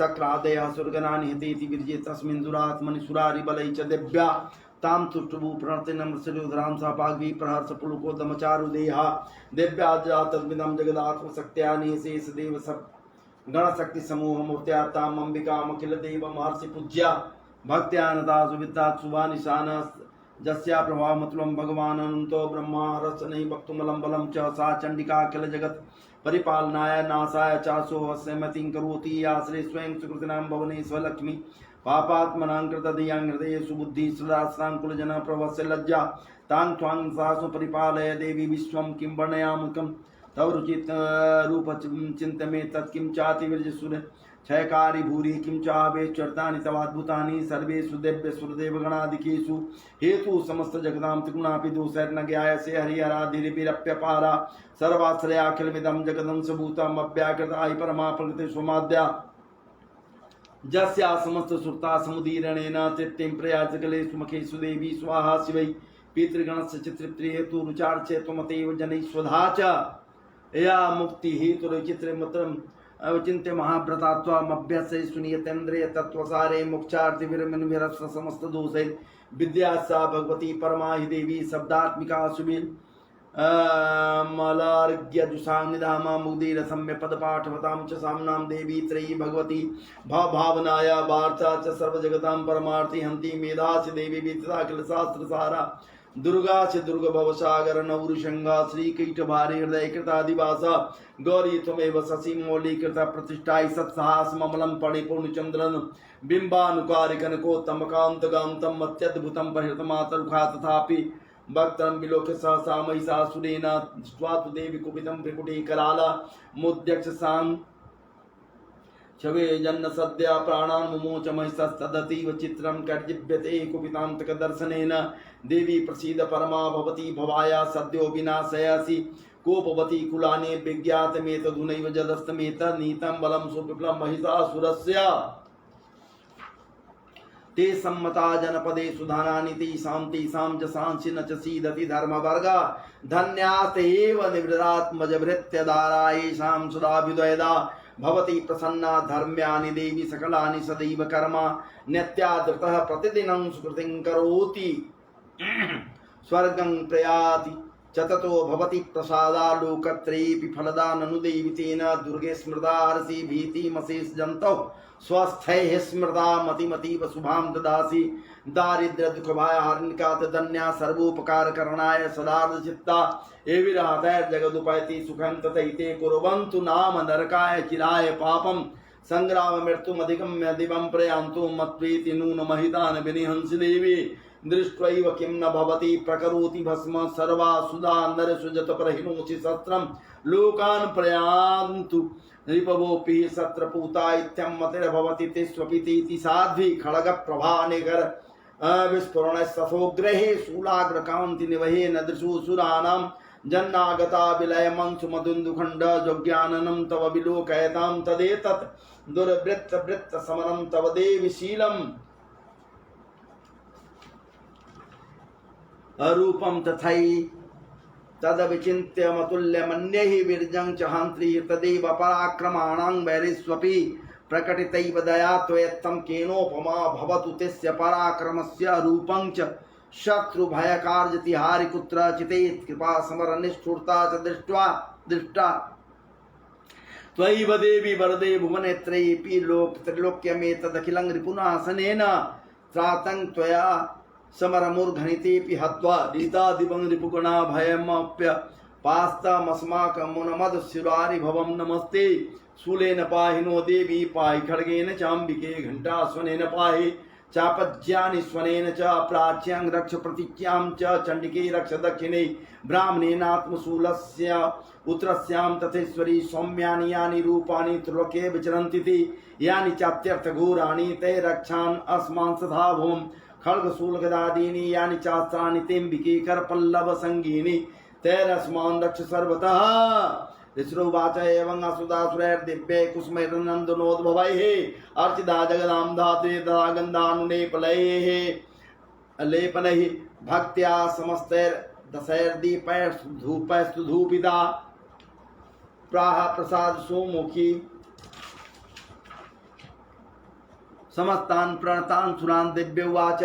शक्रादयः सुरगणानि हतेति विरजे तस्मिन् दुरात्मनि सुरारिबलै च दिव्या तां तुष्टभू प्रणतिनमृतरुद्रां सा पाग्वी प्रहर्षपुलकोदमचारुदेहा दिव्या जातद्विदं जगदात्मशक्त्या निशेषदेव सब गणशक्ति समूह मूर्त्यात्ताम अंबिकामखिल देव महर्षि पूज्या भक्त्यानता सुविद्या सुवानिशान जस्या प्रभावमतुलं भगवान् अनंतो ब्रह्मा रसनै वक्तुमलं बलं च सा चंडिका अखिल जगत् परिपालनाय नाशाय चासो वस्यमतिं करोति आश्रय स्वयं सुकृतिनां भवने स्वलक्ष्मी पापात्मनां कृतदयां हृदये सुबुद्धि सदास्तां कुलजन प्रवस्य लज्जा तां त्वां सासु परिपालय देवी विश्वं किं वर्णयामकम् तव रुचित रूप चिंतमे तत्किं चाति विरजसुर क्षयकारी भूरि किं चावेश्वर्तानि तवाद्भुतानि सर्वेषु दिव्य सुरदेवगणादिकेषु हेतु समस्त जगदां त्रिगुणापि दोषैर्न ज्ञायसे हरिहराधिरिभिरप्यपारा सर्वाश्रयाखिलमिदं जगदंशभूतम् अव्याकृताय परमा प्रकृति स्वमाद्या जस्या समस्त सुरता समुदीरणेन तृप्तिं प्रयाजकलेषु मखेषु देवी स्वाहा शिवै पितृगणस्य चित्रप्रिय हेतु रुचार्चे त्वमतेव जनैः च या मुक्ति हेतु चित्रमत्रम अवचिन्त्य महाव्रतात्वामभ्यसे सुनियतेन्द्रिय तत्वसारे मोक्षार्थिभिर्मनुभिरस्व समस्त दोषै विद्या सा भगवती परमा हि देवी शब्दात्मिका सुबिल मलार्घ्यजुषां निधामा मुदीरसम्य पदपाठवतां च साम्नां देवी त्रयी भगवती भावनाया वार्ता च सर्वजगतां परमार्थी हन्ति मेधासि देवी विदिता किल शास्त्रसारा दुर्गा से दुर्ग भवसागर नवृशंगा श्रीकीट भारी हृदय कृतादिवासा गौरी त्वमेव शशि मौली कृत प्रतिष्ठाई सत्साहस ममलम पणि पूर्णचंद्रन बिंबानुकारी कनकोत्तम कांत गांतम अत्यद्भुतम परिहृतमातरुखा तथापि भक्तम विलोक सहसा महिषासुरेण स्वातु देवी कुपितम त्रिकुटी कराला मुद्यक्ष सांग शवे जन्न सद्या प्राणान् मुमोच महिषस्तदतीव चित्रं कर्जिभ्यते कुपितान्तक दर्शनेन देवी प्रसीद परमा भवती भवाया सद्यो विनाशयासि कोपवती कुलाने विज्ञातमेतधुनैव जदस्तमेतत् नीतं बलं सुविप्लं महिषासुरस्य ते सम्मता जनपदे सुधानानि तेषां तेषां च सांसि न च सीदति धर्मवर्गा धन्यास्त एव निवृत्तात्मजभृत्यदारा येषां सुधाभिद्वयदा भवती प्रसन्ना धर्म्यानि देवी सकलानि सदैव कर्मा नित्यादृतः प्रतिदिनं सुकृतिं करोति स्वर्गं प्रयाति चततो भवति प्रसादालोकत्रेऽपि फलदा ननु देवी तेन दुर्गे स्मृता हरसि भीतिमशेष जन्तौ स्वस्थैः स्मृता मतिमतीव शुभां ददासि दारिद्र्य दुख भय हरनिकात धन्या सर्वोपकार करणाय सदार्थ चित्ता एविरातैर् जगदुपैति सुखं तथैते कुर्वन्तु नाम नरकाय चिराय पापं संग्राम मृत्युमधिगम्य दिवं प्रयान्तु मत्वेति नून महितान् विनिहंसि देवी दृष्ट्वैव किं न भवति प्रकरोति भस्म सर्वा सुधा नरसुजत प्रहिणोषि सत्रं लोकान् प्रयान्तु रिपवोऽपि सत्रपूता इत्यं मतिर्भवति ते स्वपितीति साध्वी खड्गप्रभा निगर विस्फुरणस्तथोग्रहे शूलाग्रकान्ति निवहे नदृशु सुराणां जन्नागता विलयमंसु मधुन्दुखण्ड जोज्ञाननं तव विलोकयतां तदेतत् दुर्वृत्त समरं तव देवि शीलम् अरूपं तथै तदविचिन्त्य मतुल्यमन्यैः विरजं च हन्त्री तदेव पराक्रमाणां वैरिष्वपि प्रकटितैव दया त्वयत्तं केनोपमा भवतु तस्य पराक्रमस्य रूपं च शत्रुभयकार्यतिहारि कुत्रचित् कृपा समरनिष्ठुरता च दृष्टा त्वयैव देवी वरदे भुवनेत्रयेऽपि त्रिलोक्यमेतदखिलं रिपुनाशनेन त्रातं त्वया समरमुर्घनितेऽपि हत्वा रीतादिवं रिपुगणा भयमप्य पास्तमस्माकमुनमदस्युरारि भवं नमस्ते शूलेन पाहि नो देवी पाहि खड्गेन चाम्बिके घण्टास्वनेन पाहि चापज्यानि स्वनेन च प्राच्यां रक्ष प्रतीच्यां च चण्डिके रक्ष दक्षिणे ब्राह्मणेनात्मशूलस्य उत्तरस्यां तथेश्वरी सौम्यानि यानि रूपाणि त्रिलोके विचरन्ति ते यानि चात्यर्थघोराणि ते रक्षान् अस्मान् सदा भुवम् खड्गशूलगदादीनि यानि चास्त्राणि तेऽम्बिके करपल्लवसङ्गीनि तैरस्मान् रक्ष सर्वतः ऋषिरुवाच एवं असुदासुरैर्दिव्यै कुसुमैर्नन्दनोद्भवैः अर्चिता जगदां धात्रे तदा गन्धानुलेपलैः लेपनैः भक्त्या समस्तैर्दशैर्दीपैस्तु धूपिता प्राह प्रसाद सुमुखी समस्तान् प्रणतान् सुरान् दिव्यवाच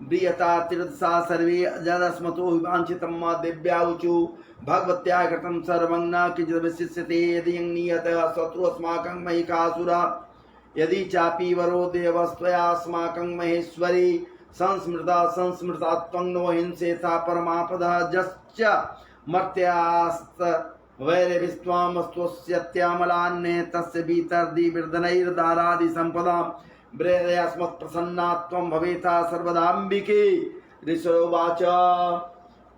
ब्रियता तीर्थसा सर्वे जदस्मतो वाञ्छितं मा दिव्याऊचु भगवत्या कृतं सर्वं न किञ्चित् विशिष्यते यदि नियतः शत्रु अस्माकं महिषासुरा यदि चापि वरो देवस्त्वयास्माकं महेश्वरी संस्मृता त्वं नो हिंसेथा परमापदः जश्च मर्त्यास्त वैरभिस्त्वामस्तुस्यत्यामलान्ने तस्य भीतर्दिविर्धनैर्दारादि सम्पदां ब्रेदयस्मत्प्रसन्ना त्वं भवेथा सर्वदाम्बिके ऋषोवाच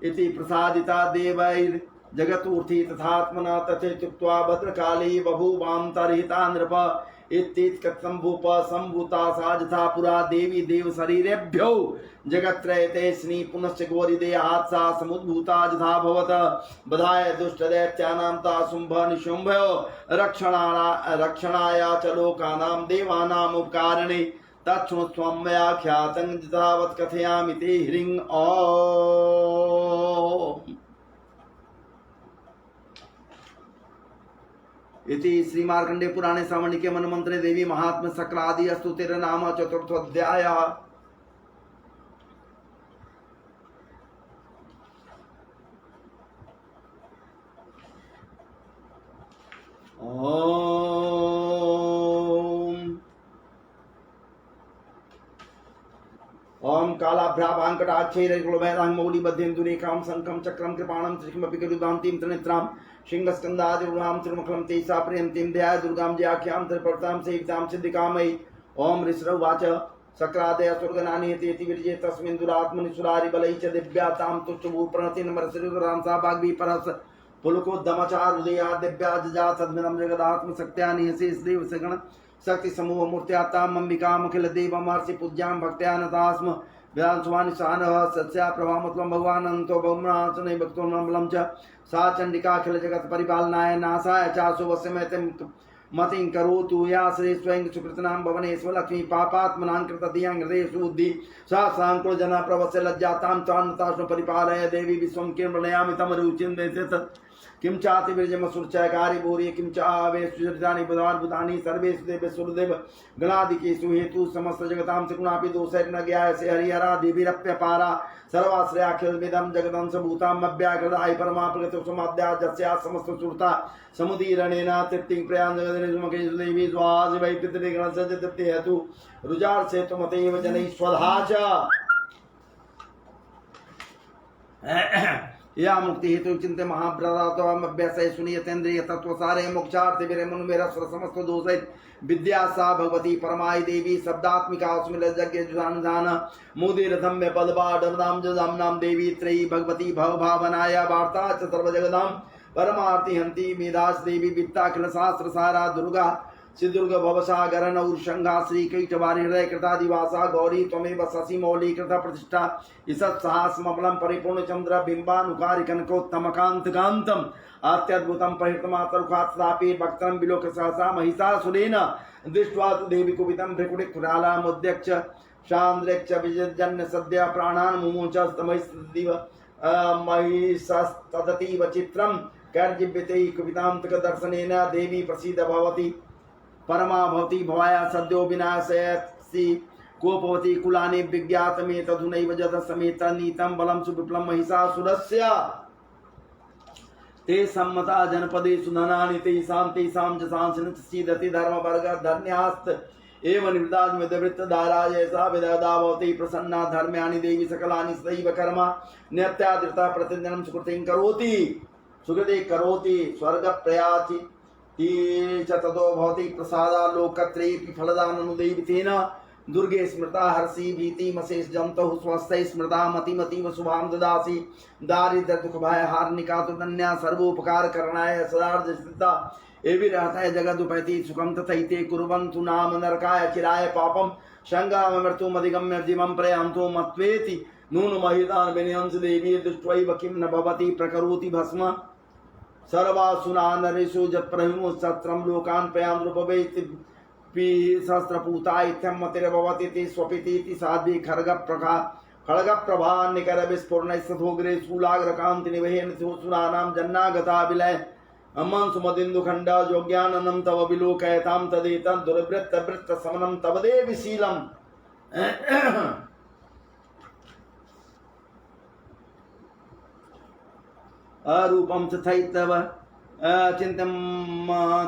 इति प्रसादिता देवैर्जगतूर्थी तथात्मना तथेत्युक्त्वा भद्रकाली बभूवान्तर्हिता नृप इत्थं भूप सम्भूता सा यथा पुरा देवी देवशरीरेभ्यो जगत्त्रयते स्नी पुनश्च गौरीदेहात् सा समुद्भूता यथा भवत बधाय दुष्टदैत्यानां ता शुम्भ निशुम्भयो रक्षणाय च लोकानां देवानाम् उपकारणे तच्छृणुस्त्वं मया ख्यातं यथावत् कथयामि ते ह्रीं ॐ इति श्री मार्कंडेय पुराणे सामणिके मनमंत्रे देवी महात्म्य सक्रादि स्तुतिर्नाम चतुर्थोऽध्यायः। ओम काला शुक्लाभ्राभाङ्कटाक्षैरकुलभैरां मौलिबद्धेन्दुरेखां शङ्खं चक्रं कृपाणं त्रिशमपि करुदान्तीं त्रिनेत्रां सिंहस्कन्धादिरुणां त्रिमुखं तेसा प्रियन्तीं ध्याय दुर्गां ज्याख्यां त्रिपर्तां सेवितां सिद्धिकामयि ॐ ऋषिरवाच सक्रादय स्वर्गनानीयतेति विरजे तस्मिन् दुरात्मनि सुरारिबलै च दिव्यातां तुष्टभूप्रणतिनमरसरिरां सा वाग्वी परस पुलकोद्दमचारुदया दिव्या जजातद्मिदं जगदात्मशक्त्या निहसेस्देव सगण शक्ति समूह मूर्त्याताम् अंबिकामखिल देवमर्षि पूज्यां भक्त्या नतास्म व्यासवानि शानः सत्या प्रभामत्वं भगवानन्तो बहुम्नासने भक्तो नम्बलं च सा चण्डिकाखिल जगत् परिपालनाय नासाय चासु वस्यमतिं मतिं करोतु या श्री स्वयं सुकृतनां भवनेषु लक्ष्मी पापात्मनां कृतधियां हृदयेषु बुद्धि सा सांकुल जना प्रवस्य लज्जातां तान्तास्म परिपालय देवी विश्वं किं तमरुचिं देशत किं चाति विरजमसुरचयकारी भूरि किं चावेशुरितानि बुधाद्भुतानि सर्वेषु देवेश्वरदेव गणादिकेषु हेतु समस्त जगतां सगुणापि दोषैर्न ज्ञायसे हरिहरादिभिरप्यपारा सर्वाश्रयाखिलमिदं जगदंश भूतामव्याकृताय परमा प्रगतोऽसमाद्या जस्या समस्त सुरता समुदीरणेन तृप्तिं प्रयां जगदनिर्मकेषु देवी स्वासि वै पितृगणस्य तृप्ति हेतु रुजार्सेतुमतेव जनैश्वधा च या मुक्ति हेतु चिंते महाभ्रतात्मभ्यासय सुनियतेन्द्रिय तत्वसारे मोक्षार्थे विरमुन मेरा समस्त दोषै विद्या सा भगवती परमाय देवी शब्दात्मिका अस्मिन् यज्ञ जुदान मुदिरथम में पदपाडमदाम जदाम्नाम देवी त्रयी भगवती भवभावनाय वार्ता च सर्वजगदां परमार्थी हंति मेधास देवी वित्ताखिल शास्त्र सारा दुर्गा सिद्धुर्ग भवसागर नौरशंघा श्री कैटवारी हृदय कृतादिवासा गौरी त्वमेव शशि मौली कृत प्रतिष्ठा ईसत् साहस्मबलं परिपूर्ण चंद्र बिंबानुकारी कनकोत्तमकांतकांतम अत्यद्भुतं परिहृतमातरुखात्सापि भक्तं विलोक सहसा महिषासुरेण दृष्ट्वा तु देवी कुपितं भ्रिकुटिकुरालामुद्यक्ष शान्द्रेक्ष विजन्य सद्य प्राणान् मुमुच तमैस्दिव महिषस्तदतीव चित्रं कैर्जिव्यते कुपितां तकदर्शनेन देवी प्रसीद भवति परमा भवती भवाया सद्यो विनाशयसि कोपवती कुलानि विज्ञातमे तधुनैव जदसमेत नीतं बलं सुविप्लं महिषासुरस्य ते सम्मता जनपदेषु धनानि तेषां च सीदति धर्मवर्गधन्यास्त एव निवृत्तधाराय सा विदधा भवति प्रसन्ना धर्म्यानि देवी सकलानि सदैव कर्म नित्यादृता प्रतिदिनं सुकृतिं करोति सुकृति करोति स्वर्गप्रयाति ततो भवति प्रसादा लोकत्रयेऽपि फलदाननुदेवितेन दुर्गे स्मृता हर्षि भीतिमशेष जन्तुः स्वस्थै स्मृता मतिमतीव शुभां ददासि दारिद्र्य दुख भय हार्निका तो धन्या सर्वोपकार करणाय सदार्थ एवि रहता जगदुपैति सुखं तथैते कुर्वन्तु नाम नरकाय चिराय पापं संग्राम मृत्युमधिगम्य जीवं प्रयान्तु मत्वेति नून महितान् विनयंस देवी दृष्ट्वैव किं न भवति प्रकरोति भस्म सर्वासुना नरेषु जत्प्रहिमो सत्रं लोकान् प्रयां रूपवेति सहस्रपूता इत्यं मतिर्भवति स्वपिति साध्वी खड्गप्रभा निकर विस्फुरणैस्तथोग्रे शूलाग्रकान्ति निवहेन सुराणां जन्नागता विलय अमं सुमदिन्दुखण्ड योग्याननं तव विलोकयतां तदेतं दुर्वृत्तवृत्तशमनं तव देवि शीलम् अरूपं तथैतव चिन्तं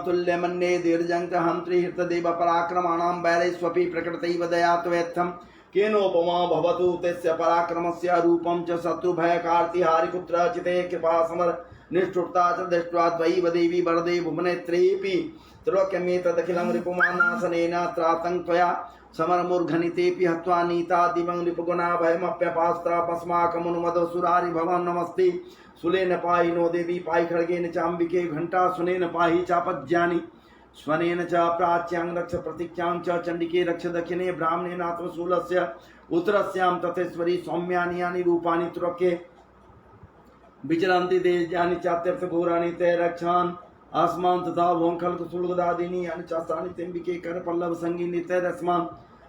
तुल्यमन्ये दीर्घं त्रिहृतदेव पराक्रमाणां वैरैस्वपि प्रकृतैव दया त्वेत्थं केनोपमा भवतु तस्य पराक्रमस्य रूपं च शत्रुभयकार्तिहारिपुत्रचिते कृपासमर निष्ठुरता च दृष्ट्वा द्वैव देवी वरदे भुवनेत्रेऽपि त्रोक्यमेतदखिलं रिपुमानासनेन त्रातं त्वया समरमूर्घनितेऽपि हत्वा नीता दिवं रिपुगुणा भयमप्यपास्तापस्माकमनुमदसुरारि भवन् नमस्ते सुलेन पाहि नो देवी पाहि खड्गेन चाम्बिके घंटा सुनेन पाहि चापज्ञानि स्वनेन च प्राच्यां रक्ष प्रतीक्षां च चण्डिके रक्ष दक्षिणे ब्राह्मणेनात्मशूलस्य उत्तरस्यां तथेश्वरी सौम्यानि यानि रूपाणि त्रोके विचरन्ति देशानि चात्यर्थघोराणि ते रक्षान् आस्मान् तथा भोङ्खल्कशूलगदादीनि यानि चास्त्राणि तेऽम्बिके करपल्लवसङ्गीनि तैरस्मान्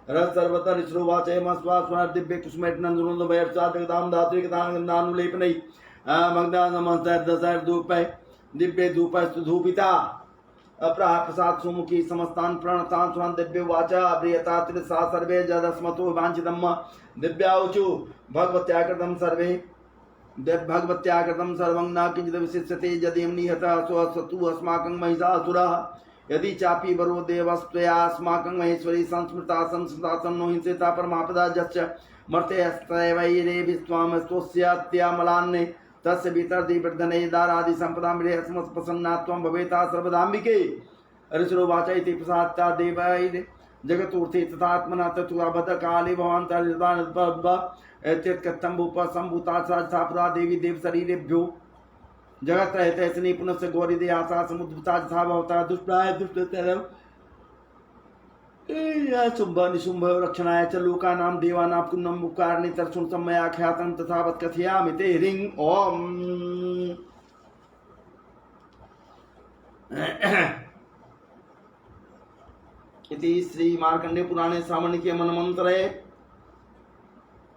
सर्वतः श्रुवाचयमस्वास्वान् दिव्य कुसुमैर्नन्दुनन्दभयर्चा जगदां धात्रिकतां गन्धानुलेपनै मग्नानमस्तर्दशर्धूपै दिव्ये धूपस्तु धूपिता अप्राह प्रसाद सुमुखी समस्तान् प्रणतान् स्वान् दिव्य वाचा अभ्रियता त्रिसा सर्वे जदस्मतो वाञ्छितं दिव्याऊचु भगवत्याकृतं सर्वे भगवत्याकृतं सर्वं न किञ्चित् विशिष्यते यदि निहतः स्वसतु अस्माकं महिषासुरः यदि चापि वरो देवस्त्वया अस्माकं महेश्वरी संस्मृता संस्मृता नो हिंसिता परमापदा जस्य मर्त्यस्तैवैरे विश्वाम स्तोस्यात्यामलान्ने तस्य वितर्दि वर्धने दारादि संपदां प्रसन्नात्वं भवेता सर्वदाम्बिके ऋषिरोवाच इति प्रसाद्या देवैः जगतूर्थे तथात्मना तथुराबद्ध काले भवान्तर्यदानत्वम्बुपसम्भूता देवी देव शरीरेभ्यो जगत रहते स्नि पुनः गौरी दे आशा समुद्भुता तथा भवता दुष्प्राय दुष्टतरम शुंभ निशुंभ रक्षणाय च लोकानां देवानां पुण्यं मुकारणे तर्षुं सम्मया ख्यातं तथा वत् कथयामि ते ह्रीं ओम इति श्री मार्कंडेय पुराणे सामणिके मनमंत्रे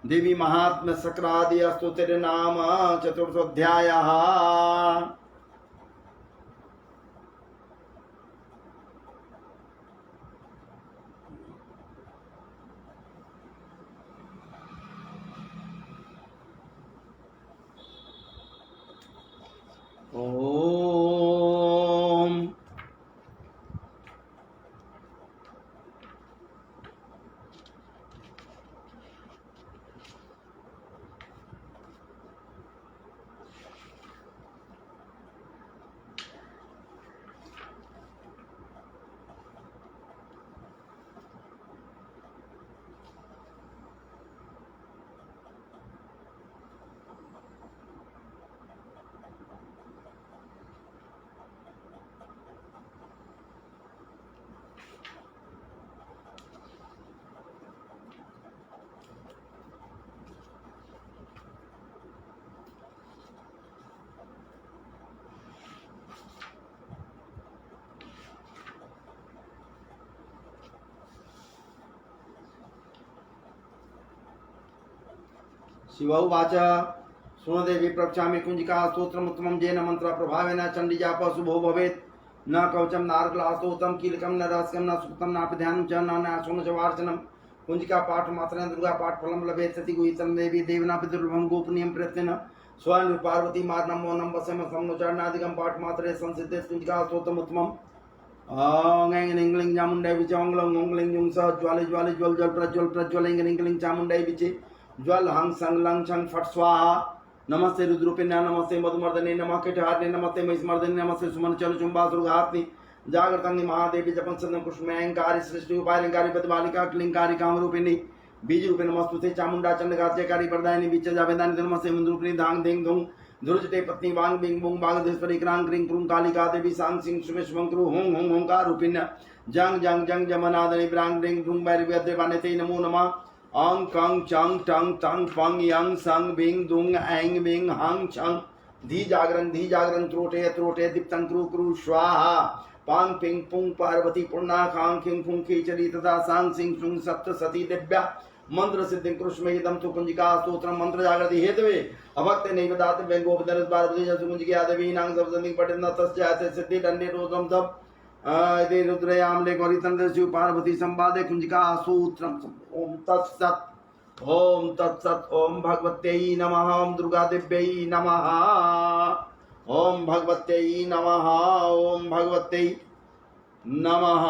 देवी महात्म्य सक्रादि स्तोत्र नाम चतुर्थोऽध्यायः। ओम शिवौवाच सुनदेवी प्रक्षामि कुंजिका स्तोत्रमुत्तमं येन मंत्र प्रभावेन चंडीजाप शुभो भवेत् न कवचम नारगलास्तोत्रं कीलकं न रसकं न सुक्तं नापि ध्यानं च न न्यासो न च वार्चनं कुंजिका पाठ मात्रेण दुर्गा पाठ फलं लभेत् सति गुहितं देवी देवनापि दुर्लभं गोपनीयं प्रयत्नेन स्वयं पार्वती मार्णं मौनं वसम समनुचरणादिकं पाठ मात्रे संसिद्धे कुंजिका स्तोत्रमुत्तमम् ओंग इंगलिंग चामुंडै विच ओंगलं ओंगलिंग जुंग स ज्वाले ज्वाले ज्वल जल प्रज्वल प्रज्वलिंग इंगलिंग चामुंडै विच ज्वल हंग संग लंग छंग फट स्वाहा नमस्ते रुद्रूपिण्या नमस्ते मधुमर्दने नमः केटहारने नमस्ते महिषमर्दने नमस्ते सुमन चल चुंबा दुर्गात्मि जागृतंगि महादेवी जपन सन्न पुष्मयंकारी सृष्टि उपायंकारी प्रतिबालिका क्लिंकारी कामरूपिणी बीज रूपे नमस्तुते चामुंडा चंडगात्यकारी वरदायिनी बीच जावेदानी नमस्ते मंद्रूपिणी धांग धिंग धुंग धुर्जटे पत्नी वांग बिंग बुंग बागधेश्वरी क्रांग क्रिंग क्रुंग कालिका देवी सांग सिंह सुमेश्वंक्रु होंग होंग होंकार रूपिण्य जंग जंग जंग जमनादनि ब्रांग डिंग ढुंग बैरवी देवाने ते नमो नमः अंग कंग चंग टंग तंग फंग यंग संग बिंग दुंग एंग बिंग हंग छंग धी जागरण त्रोटे त्रोटे दीप्तं क्रू क्रू स्वाहा पांग पिंग पुंग पार्वती पुण्णा खांग खिंग फुंग खीचरी तथा सांग सिंह सुंग सप्त सती दिव्या मंत्र सिद्धिं कृष्णमेदं तु कुंजिका स्तोत्रं मंत्र जागृति हेतवे अभक्त नैव दात व्यंगोपदरस पार्वती जसु कुंजिका देवी नांग सप्तमी पठित तस्याते सिद्धि दंडे रोदम तप इति रुद्रयामले गौरीतंत्र शिव पार्वती संवादे कुंजिका सूत्रम ओम तत्सत् ओम भगवत्यै नमः ओम दुर्गा देव्यै नमः ओम भगवत्यै नमः ओम भगवत्यै नमः।